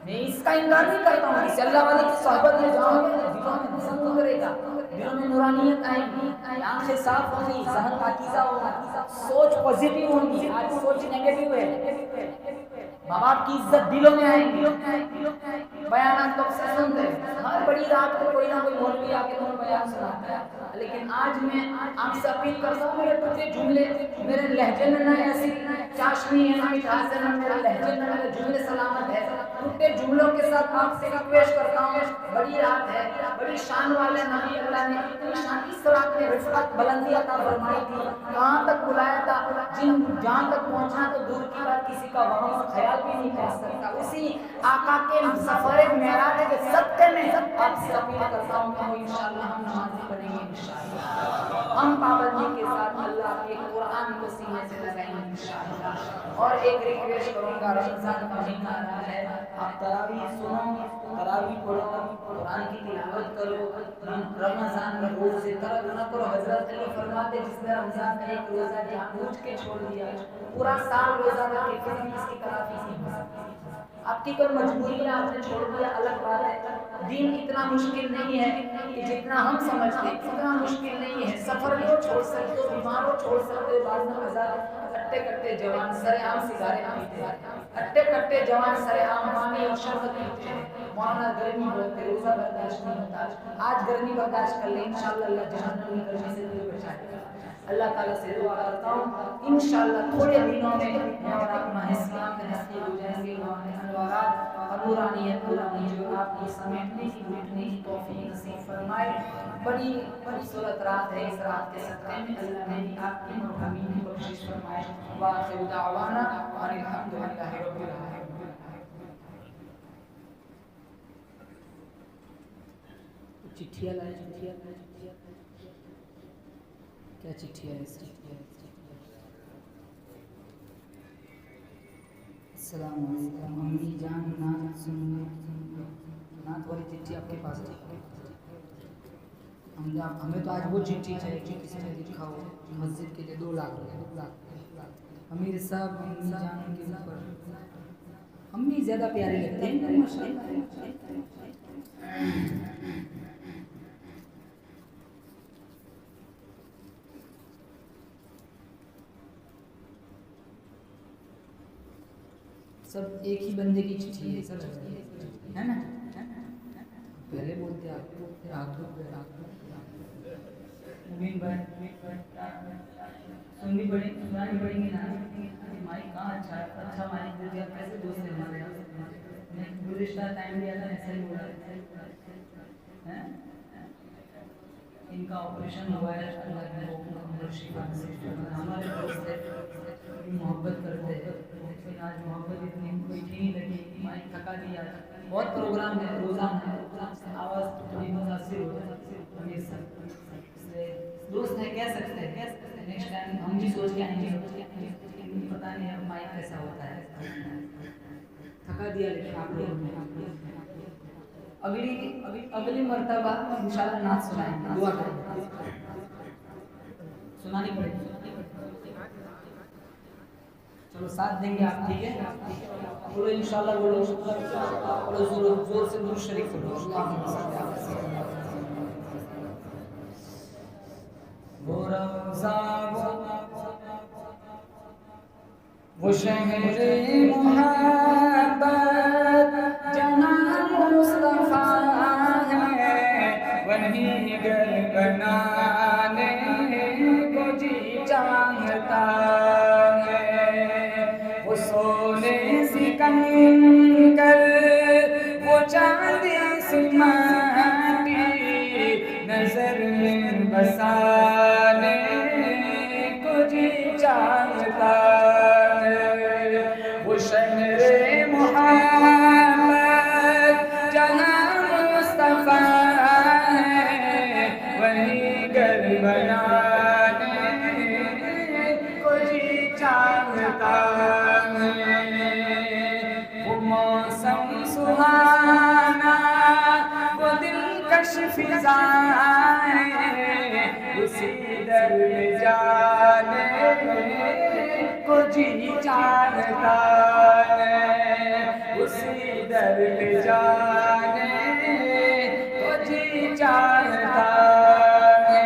[SPEAKER 1] میں اس کا انکار نہیں کرتا ہوں، اسے اللہ والے کی صحبت لے جاؤ گے دلوں میں نظم اترے گا، دلوں میں نورانیت آئے گی، آنکھیں صاف ہوں گی، ذہن پاکیزہ ہوگا، سوچ پازیٹیو ہوگی. آج سوچ نیگیٹو ہے. ماں باپ کی عزت دلوں میں آئے گی. بیانات کب سے سنتے ہیں، ہر
[SPEAKER 2] بڑی رات کو کوئی نہ کوئی مولوی آ کے تمہیں بیان سناتا ہے، لیکن آج میں آپ سے اپیل کرتا ہوں میرے ٹوٹے جملے میرے لہجے میں نہ ایسی چاشنی ہے نہ مٹھاس ہے، نہ میرے لہجے میں میرے جملے سلامت ہے، ٹوٹے جملوں کے ساتھ آپ سے ریکویسٹ کرتا ہوں، بڑی رات ہے، بڑی شان والے نبی اللہ نے اتنی شان اس رات میں رفعت بلندی عطا فرمائی تھی، کہاں تک بلایا تھا، جہاں تک پہنچنا تو دور کی بات، کسی کا وہاں خیال بھی نہیں کر سکتا، اسی آقا کے سفر معراج کے صدقے میں آپ سے اپیل کرتا ہوں کہ انشاءاللہ ہم نمازیں پڑھیں گے، انشاءاللہ ہم پابندی کے ساتھ اللہ کے قرآن کو سینے سے لگائیں گے انشاءاللہ۔ اور ایک ریکویسٹ کروں گا، رمضان کا مہینہ آ رہا ہے، آپ تراویح سنو، تراویح پڑھو، قرآن کی تلاوت کرو، رمضان میں روزے ترک نہ کرو۔ حضرت علی فرماتے جس نے رمضان میں ایک روزہ جانبوجھ کے چھوڑ دیا پورا سال روزہ رکھ کے پھر بھی اس کی تلافی نہیں ہو سکتی۔ آپ کی کوئی مجبوری ہے، آپ نے چھوڑ دیا، الگ بات ہے، دین اتنا مشکل نہیں ہے کہ جتنا ہم سمجھتے ہیں، اتنا مشکل نہیں ہے، سفر کو چھوڑ سکتے ہو، بیماروں چھوڑ سکتے ہو، بعض میں ہزار اٹے کٹے جوان سر عام سگارے پیتے ہیں، اٹے کٹے جوان سر عام پانی اور شربت پیتے ہیں، مولانا گرمی بہت ہے، روزہ برداشت نہیں ہوتا، آج گرمی برداشت کر لیں انشاءاللہ اللہ جہنم کی گرمی سے دور بچائے گا۔ اللہ تعالیٰ سے دعا کرتا ہوں انشاءاللہ تھوڑے دنوں میں میں اور آپ ماہ اسلام میں نصیب ہو جائیں گے، انوارات اور نورانیت جو آپ کی سمیٹنے کی لوٹنے کی توفیق نصیب فرمائے۔ بڑی خوبصورت رات ہے، اس رات کے صدقے میں اللہ نے بھی آپ کی مرحومین کی بخشش فرمائے۔ وآخر دعوانا اور الحمدللہ رب العالمین۔ چٹھیاں لائے، کیا چٹھیاں ہے؟ السلام علیکم امی جان، نعت سنیے، نعت والی چٹھی آپ کے پاس ہے؟ ہمیں تو آج وہ چٹھی چاہیے جو کسی نے لکھا ہو مسجد کے لیے 2 لاکھ امیر صاحب امی جان کے اوپر، امی زیادہ پیارے لگتے ہیں ماشاءاللہ۔ سب ایک ہی بندے کی چٹھی ہے سر، ہے نا؟ پہلے بولتے آپ مبین بھائی سننی پڑیں گی نا، مائک کہاں اچھا مائک دے دیا، کیسے دوست ہیں ہمارے یہاں، گزشتہ ٹائم دیا تھا ایسا ہی بولا ہے، ان کا آپریشن ہوا ہے، اللہ نے عمر شفا نصیب فرمائے، ہمارے دوست ہیں، محبت کرتے ہیں، لیکن آج محبت اتنی کوئی نہیں لگی، مائک تھکا دیا، بہت پروگرام ہے، روزانہ ہے، آواز تھوڑی متاثر ہو جاتی ہے، دوست ہے کہہ سکتے ہیں، نیکسٹ ٹائم ہم بھی سوچ کے آئیں گے، پتہ نہیں اب مائک کیسا ہوتا ہے، تھکا دیا لیکن آپ لوگوں نے، اگلی مرتبہ انشاءاللہ نعت سنائیں گے، دعا کریں، سنانی پڑے گی، چلو ساتھ دیں گے آپ، ٹھیک ہے، بولو انشاءاللہ، بولو زور سے درود شریف پڑھو، اللہم صل علی سیدنا وہ روضہ وہ شہر محبت جہاں مصطفیٰ ہے، وہیں گھر بنانے کو جی چاہتا ہے، وہ سونے سکندر وہ چاندی سی ماٹی نظر میں بسانے کو جی چاہتا ہے، وہ شہر محبت جہاں مصطفیٰ ہے، وہیں گھر بنانے کو جی چاہتا ہے، وہ موسم سہانا وہ دلکش فضائیں اسی در میں جانے کو جی چاہتا ہے، اسی در میں جانے کو جی چاہتا ہے،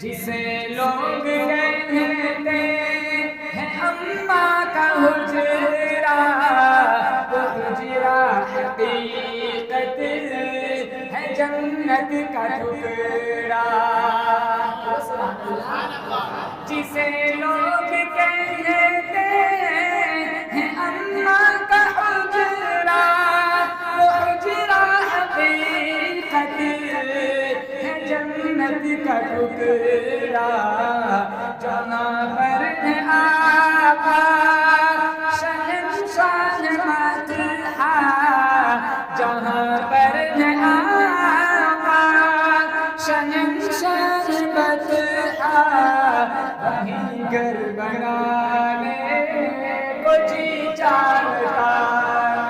[SPEAKER 2] جسے لوگ کہتے ہیں اماں کا حجرہ، وہ حجرہ حقیقت
[SPEAKER 1] جنت کا ٹکڑا جسے لوگ کہتے ہیں اماں کا حجرا، وہ حجرا حقیقت ہے جنت کا ٹکڑا، جہاں پر ہے آقا شہنشاہ مطحہ، جہاں پر ہے آقا شہنشاہ مطحہ، وہیں گھر بنانے کو جی چاہتا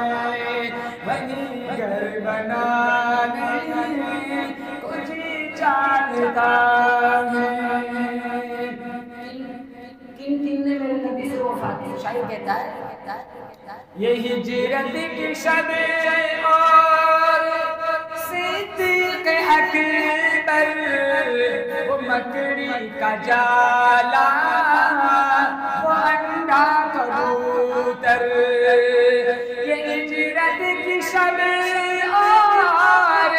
[SPEAKER 1] ہے، وہیں گھر بنانے کو جی چاہتا ہے۔ کن نے میرے نبی سے وفات کی؟ شاعر کہتا ہے یہ ہجرت کی شب اور صدیق اکبر، وہ مکڑی کا جالا وہ انڈا کبوتر، یہ ہجرت کی شب اور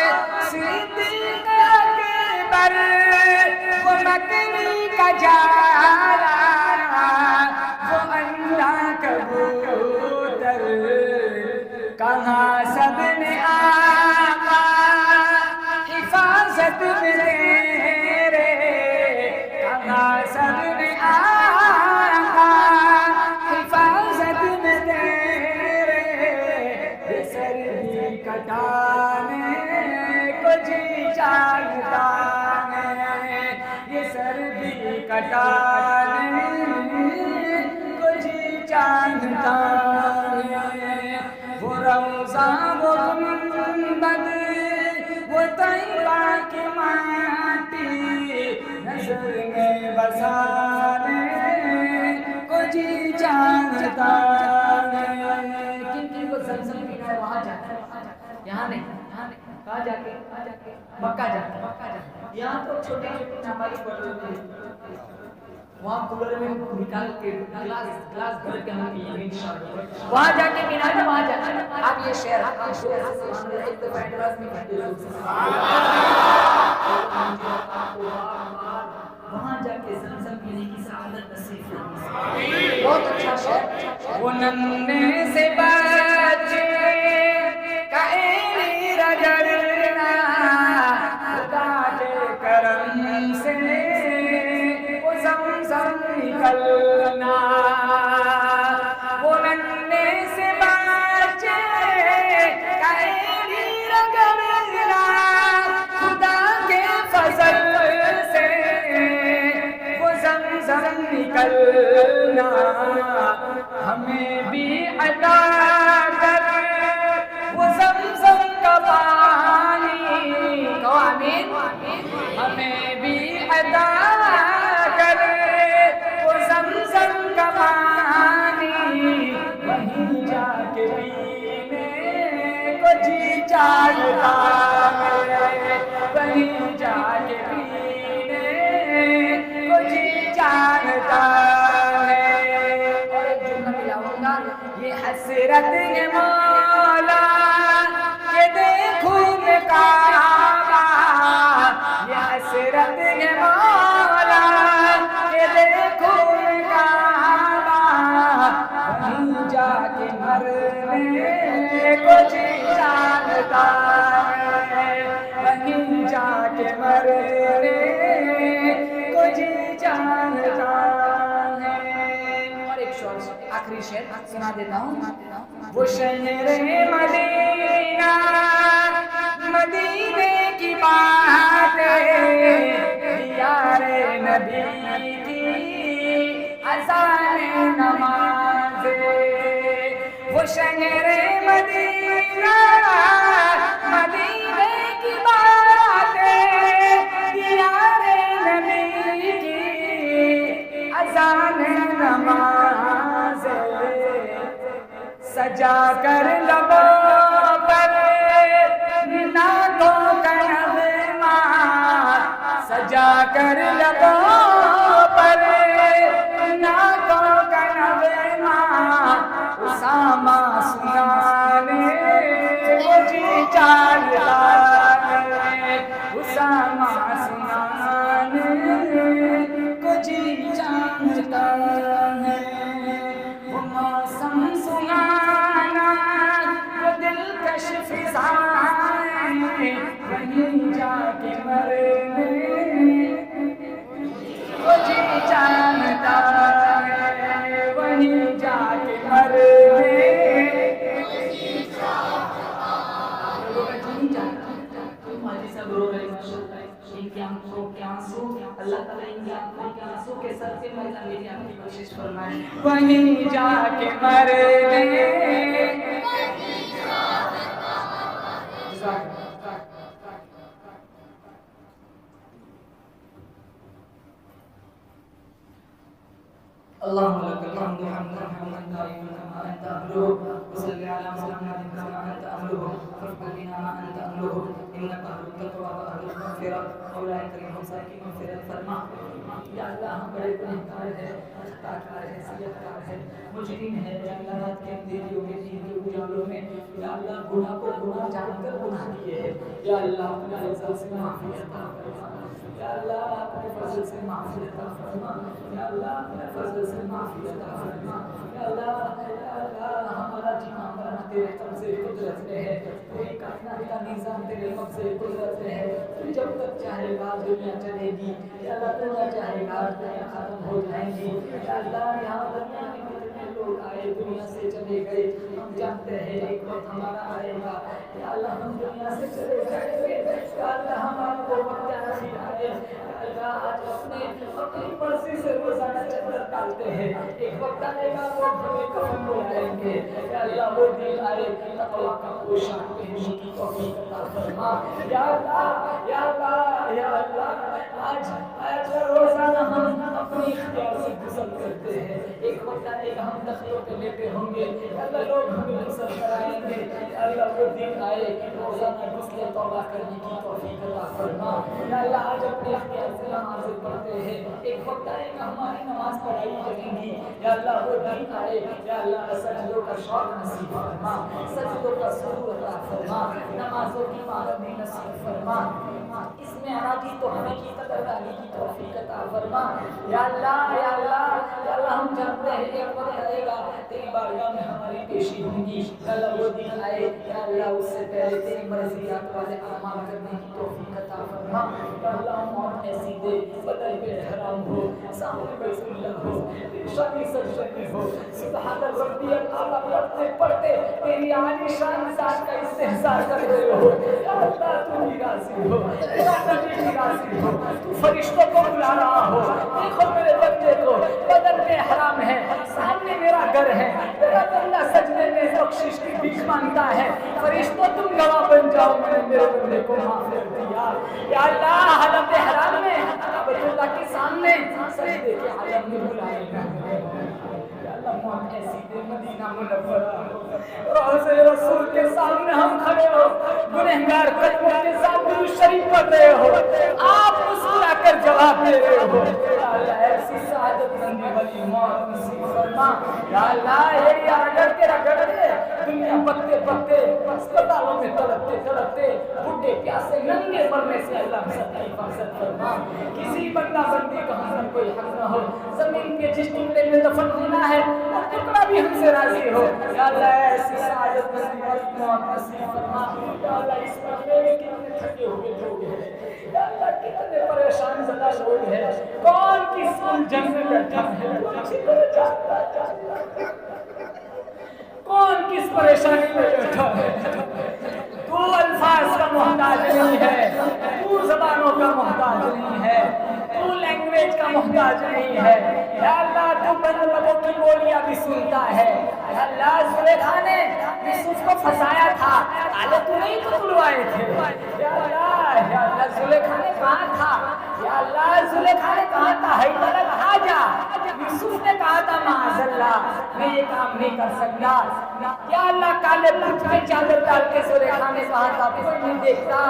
[SPEAKER 1] صدیق اکبر، وہ مکڑی کا جالا وہ انڈا کبوتر، کہاں سب نے آقا حفاظت میں تیرے، کہاں سب نے آقا حفاظت میں تیرے، یہ سردی کٹانے کو جی چاہتا ہے، یہ سردی کٹانے کو جی چاہتا ہے، وہ روضہ وہ گنبد وہ طیبہ کی ماٹی نظر میں بسانے کو جی چاہتا ہے۔ کن کو زمزم پینا ہے وہاں جا کے، یہاں نہیں، کہاں جا کے؟ مکہ جا کے، یہاں تو چھوٹی چھوٹی نماز پڑھتے تھے، وہاں کولر میں نکال کے گلاس بھر کے ہم پیئیں گے انشاءاللہ، وہاں جا کے پینا ہے، وہاں جا کے آپ یہ شعر ایک دفعہ ایڈواز میں پڑھتے ہو، وہاں جا کے زمزم پینے کی سعادت نصیب ہوگی۔ بہت اچھا شعر، وہ ننھے سے بچے کا ایڑی رگڑنا، خدا کے کرم سے وہ زمزم نکلنا، وہ ننھے سے بچے کا ایڑی رگڑنا، خدا کے فضل سے وہ زمزم نکلنا، ہمیں بھی عطا کر وہ زمزم کا پانی، کہو آمین، ہمیں بھی عطا کر وہ زمزم کا پانی، وہیں جا کے پینے کو جی چاہتا ہے، وہیں جا کے پینے کو جی چاہتا ہے۔ اور ایک جملہ ملاؤں گا، یہ حسرت ہے مولا کہ دیکھوں میں کعبہ، یہ حسرت ہے مولا کہ دیکھوں میں کعبہ، وہیں جا کے مرنے کو جی چاہتا ہے، وہیں جا کے مرنے کو جی چاہتا ہے۔ اور ایک شعر آخری شعر سنا دیتا ہوں، وہ شہر مدینہ مدینے کی باتیں، دیار نبی کی اذان نمازیں، وہ شہر مدینہ مدینے کی باتیں، دیار نبی کی اذان نمازیں، سجا کر لبوں پر نعتوں کا نغمہ، سجا کر لبوں پر نعتوں کا نغمہ، اسامہ سنانے کو جی چاہتا ہے، سائیں وہیں جا کے مرنے وہ جی جانتا ہے وہیں جا کے مرنے
[SPEAKER 2] اللہ تعالیٰ ان کی آنکھوں کے آنسو کے سر سے مولا میری آپ کی بخشش فرمائے
[SPEAKER 1] وہیں جا کے مرنے
[SPEAKER 2] اللهم لك الحمد حمدا حمدا دائما كما انت اهله وصل على محمد كما انت اهله وارفع بنا ما انت اهله انك اهل التقوى واهل المغفره مولاي کریم ہم سب کی مغفرت فرما یا اللہ ہم بڑے گنہگار ہیں خطاکار ہیں سیئہکار ہیں مجرم ہیں یا اللہ رات کے اندھیریوں میں دین کے اجالوں میں یا اللہ گناہ کو گناہ جان کر گناہ کیے ہیں یا اللہ اپنے فضل سے معافی عطا فرما یا اللہ اپنے فضل سے معافی عطا فرما یا اللہ اپنے فضل سے معافی عطا فرما یا اللہ ہمارا جینا مرنا تیرے قبضے قدرت میں ہے کوئی کائنات کا نظام تیرے قبضے قدرت میں ہے تو جب تک چاہے گا دنیا چلے گی یا اللہ تو نہ چاہے گا دنیا ختم ہو جائیں گی یا اللہ یہاں دنیا میں کتنے لوگ آئے دنیا سے چلے گئے ہم جانتے ہیں ایک وقت ہمارا آئے گا یا اللہ ہم دنیا سے چلے جائیں گے یا اللہ ہمارا وہ وقت آخر آئے اللہ آج اپنی مرضی سے روزانہ چندر ڈالتے ہیں ایک وقت آئے گا وہ ہمیں کفن بلائیں گے یا اللہ وہ دن آئے تقویٰ کا پوشاک پہننے کی توفیق عطا فرما یا اللہ یا اللہ یا اللہ آج روزانہ ہم اپنی اختیار سے غسل کرتے ہیں ایک وقت آئے گا ہم تختوں پہ لیٹے ہوں گے یا اللہ لوگ ہمیں غسل کرائیں گے یا اللہ وہ دن آئے روزانہ غسل توبہ کرنے کی توفیق عطا فرما یا اللہ آج اپنے اختیار سے نمازیں پڑھتے ہیں ایک وقت آئے گا ہماری نماز پڑھائی جائیں گی یا اللہ وہ دن آئے یا اللہ سجدوں کا شوق نصیب فرما سجدوں کا سرور عطا فرما نمازوں کی پابندی نصیب فرما اس میں عراجی تو ہمیں کی قدر دانی کی توفیق عطا فرما یا اللہ یا اللہ یا اللہ ہم جانتے ہیں ایک وقت آئے گا تیری بارگاہ میں ہماری پیشی ہوں گی یا اللہ وہ دن آئے یا اللہ اس سے پہلے تیری مرضیات والے اعمال کرنے کی توفیق عطا فرما یا اللہ موت ایسی دے بدل پہ حرام ہو سامنے بیت اللہ ہو شانی سجدے ہو سبحان ربی الاعلیٰ پڑھتے پڑھتے تیری عالی شان ذات کا استحضار کر رہے ہو یا اللہ تو بھی راضی ہو یا نبی بھی راضی ہو تو فرشتوں کو بلا رہا ہو دیکھو میرے بندے کو بدن میں حرام ہے سامنے میرا گھر ہے میرا بندہ سجدے میں بخشش کی بھیک مانگتا ہے فرشتوں تم گواہ بن جاؤ میں نے میرے بندے کو معاف کر دیا یا اللہ حالت حرام میں بیت اللہ کے سامنے سجدے کے عالم میں بلائے گا یا اللہ موت ایسی دے مدینہ منورہ روضہ رسول کے سامنے ہم کھڑے ہو گنہگار قدموں کے ساتھ درود شریف پڑھ رہے ہو آپ مسکرا کر جواب دے رہے ہو یا اللہ ایسی سعادت مندی والی موت نصیب فرما یا اللہ یہ اگر تیرا گھر ہے دنیا پکتے پکتے اسپتالوں میں تڑپتے تڑپتے بڈھے پیاسے ننگے مرنے سے اللہ سب کی حفاظت فرما کسی بندہ بندی کا ہم پر کوئی حق نہ ہو زمین کے جس ٹکڑے میں دفن ہونا ہے وہ ٹکڑا بھی ہم سے راضی ہو یا اللہ ایسی سعادت مندی والی موت نصیب فرما یا اللہ اس مجمع میں کتنے تھکے ہوئے لوگ ہیں یا اللہ کتنے پریشان زدہ لوگ ہیں کون کس الجھن میں بیٹھا ہے کون کس پریشانی میں بیٹھا ہے تو الفاظ کا محتاج نہیں ہے تو زبانوں کا محتاج نہیں ہے تو لینگویج کا محتاج نہیں ہے یا اللہ تو بن لوگوں کی بولیاں بھی سنتا ہے یا اللہ زلیخا نے یوسف کو پھنسایا تھا آلے تو نہیں تو بلوائے تھے یا اللہ زلیخا نے کہا تھا یا اللہ زلیخا نے کہا تھا حیدر کہا جا یوسف نے کہا تھا معاذ اللہ میں یہ کام نہیں کر سکتا یا اللہ کالے پوچھ میں چادر ڈال کے زلیخا نے کہا تھا کوئی نہیں دیکھتا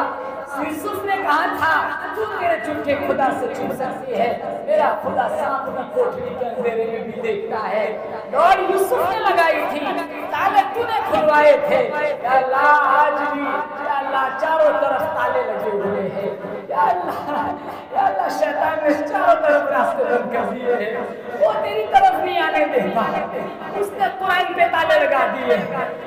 [SPEAKER 2] یوسف نے کہا تھا تو میرے جھوٹے خدا سے چھپ سکتی ہے میرا خدا سانپ کی کوٹھری کے اندھیرے میں بھی دیکھتا ہے دوڑ یوسف نے لگائی تھی تالے تو نے کھلوائے تھے یا اللہ آج بھی یا اللہ چاروں طرف تالے لگے ہوئے ہیں یا اللہ شیطان نے چاروں طرف راستے بند کر دیے ہیں وہ تیری طرف نہیں آنے
[SPEAKER 1] نہیں دیتا، اس نے قرآن پہ تالے لگا دیے،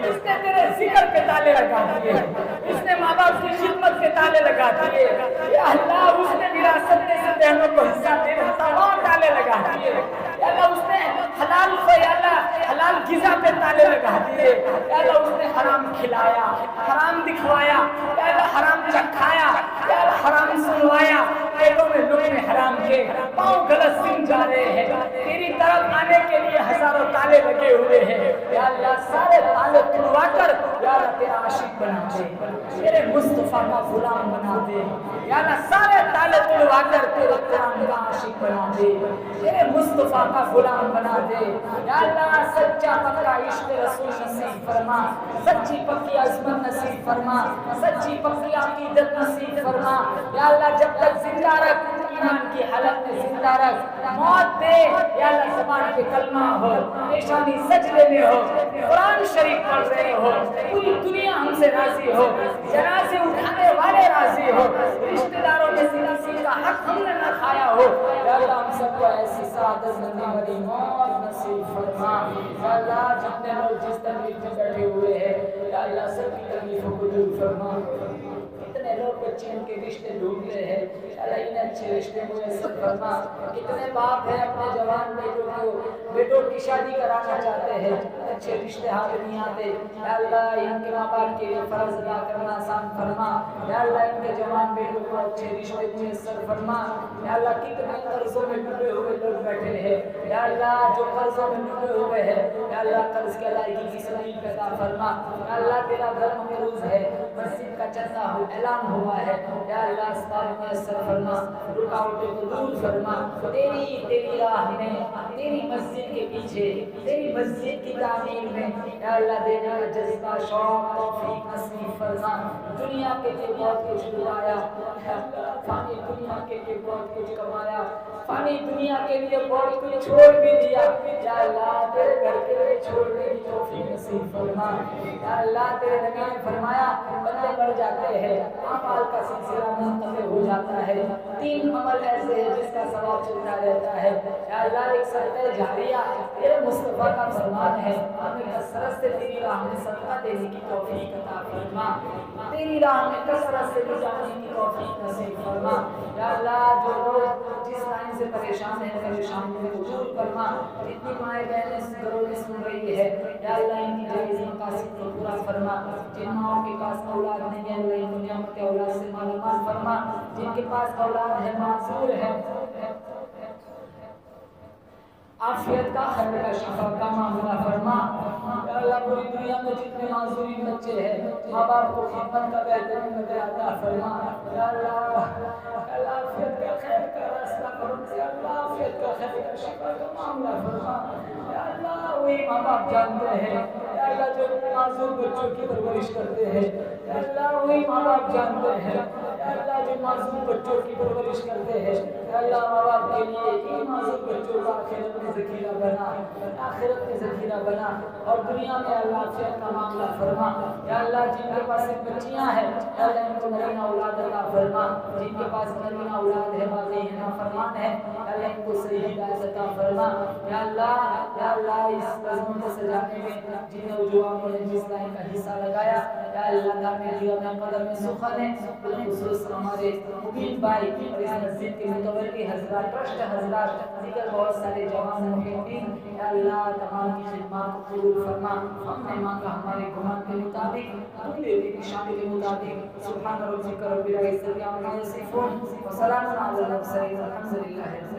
[SPEAKER 1] اس نے تیرے ذکر پہ تالے لگا دیے، اس نے ماں باپ کی خدمت پہ تالے لگا دیے، یا اللہ اس نے وراثت میں سے بہنوں کو حصہ دے رہا تمام تالے لگا دیے، یا اللہ اس نے حلال کو یا اللہ حلال غذا پہ تالے لگا دیے، یا اللہ اس نے حرام کھلایا، حرام دکھوایا، یا اللہ حرام چکھایا، یا اللہ حرام سنوایا، پیٹوں میں لقمے حرام کے، پاؤں غلط سن جا رہے ہیں، تیری طرف آنے کے لیے ہزاروں تالے لگے ہوئے ہیں، یا اللہ سارے تالے تڑوا کر یا اللہ تیرا عاشق بنا دے، تیرے مصطفیٰ کا غلام بنا دے، یا اللہ سارے تالے تڑوا کر تیرے قرآن کا عاشق بنا دے، تیرے مصطفیٰ کا غلام بنا دے، یا اللہ سچا پکا عشق رسول نصیب فرما، سچی پکی عظمت نصیب فرما، سچی پکی عقیدت نصیب فرما، یا اللہ جب تک زندہ رکھ، ایمان کی حالت میں زندہ رکھ، موت دے یا اللہ زبان پہ کلمہ ہو، پیشانی سجدے میں ہو، قرآن شریف پڑھ رہے ہو، پوری دنیا ہم سے راضی ہو، جنازے اٹھانے والے راضی ہو، رشتہ داروں میں سے کسی کا حق ہم نے نہ کھایا ہو، یا اللہ ہم سب کو ایسی سعادت ملنے والی موت نصیب فرما، یا اللہ جتنے لوگ جس تکلیف میں بیٹھے ہوئے ہیں یا اللہ سب کی تکلیفوں کو دور فرما، کتنے لوگ بچے ان کے رشتے ڈھونڈ رہے ہیں، اللہ انہیں اچھے رشتے میسر فرما، کتنے باپ ہیں اپنے جوان بیٹوں کی شادی کرانا چاہتے ہیں، اچھے رشتے ہاتھ نہیں آتے، یا اللہ ان کے ماں باپ کے لیے فرض ادا کرنا آسان فرما، یا اللہ ان کے جوان بیٹوں کو اچھے رشتے میسر فرما، یا اللہ کتنے قرضوں میں ڈوبے ہوئے لوگ بیٹھے ہیں، یا اللہ جو قرضوں میں ڈوبے ہوئے ہیں یا اللہ قرض کے ادائیگی کی سبیل پیدا فرما، یا اللہ تیرا گھر مقروض ہے، مسجد کا چندہ اعلان ہوا ہے، یا اللہ اسباب میسر فرما، رکاوٹوں کو دور فرما، تیری راہ میں، تیری مسجد کے پیچھے، تیری مسجد کی تعمیر میں یا اللہ دینے کا جذبہ شوق توفیق نصیب فرما، دنیا کے لیے بہت کچھ کمایا، فانی دنیا کے لیے بہت کچھ کمایا، فانی دنیا کے لیے بہت کچھ چھوڑ بھی دیا، یا اللہ تیرے گھر کے لیے چھوڑنے کی توفیق نصیب فرما، یا اللہ تیرے نبی نے فرمایا بندے مر جاتے ہیں اعمال کا سلسلہ منقطع ہو جاتا ہے، 3 عمل ایسے ہیں جس کا ثواب چلتا رہتا ہے، یا اللہ ایک صدقہ جاریہ تیرے مصطفیٰ کا فرمان ہے، ہمیں کثرت سے تیری راہ میں صدقہ دینے کی توفیق عطا فرما، تیری راہ میں کثرت سے جانے کی توفیق نصیب فرما، یا اللہ جو لوگ جس لائن سے پریشان ہیں پریشانی کو دور فرما، اتنی مائیں بہنیں گھروں میں سن رہی ہے یا اللہ ان کی جائز مقاصد کو پورا فرما، جن ماؤں کے پاس اولاد نہیں ہے اللہ ان کو نعمت اولاد سے مالا مال فرما، جن کے پاس اولاد ہے معذور ہے عافیت کا خیر کا شفا کا معاملہ فرما، یا اللہ پوری دنیا میں جتنے معذوری بچے ہیں ماں باپ کو خدمت کا بہترین نظر عطا فرما، یا اللہ عافیت کا خیر کا راستہ فرما، یا اللہ عافیت کا خیر کا شفا کا معاملہ فرما، یا اللہ وہی ماں باپ جانتے ہیں یا اللہ جو معذور بچوں کی پرورش کرتے ہیں، یا اللہ وہی ماں باپ جانتے ہیں یا اللہ جو معذور بچوں کی پرورش کرتے ہیں، یا اللہ ماں باپ کے لیے ان معذور بچوں کا آخرت میں ذخیرہ بنا، آخرت میں ذخیرہ بنا، اور دنیا میں اللہ عافیت کا معاملہ فرما، یا اللہ جن کے پاس بچیاں ہیں یا اللہ ان کو نرینہ اولاد عطا فرما، جن کے پاس نرینہ اولاد ہے باقی ہے نافرمان ہے یا اللہ ان کو صحیح ہدایت عطا فرما، یا اللہ اس بزم کو سجانے میں جن نوجوانوں نے جس لائن کا حصہ لگایا یا اللہ تعالیٰ نے اپنے قدم میں سخن ہے، بالخصوص ہمارے مبین بھائی اور اس مسجد کے متولی حضرات ٹرسٹ حضرات دیگر بہت سارے جوان محبین، یا اللہ تمام کی خدمات کو قبول فرما، ہم نے مانگا ہمارے گمان کے مطابق تو دے دے کی شان کے مطابق، سبحان ربک رب العزت عما یصفون وسلام علی المرسلین والحمد للہ۔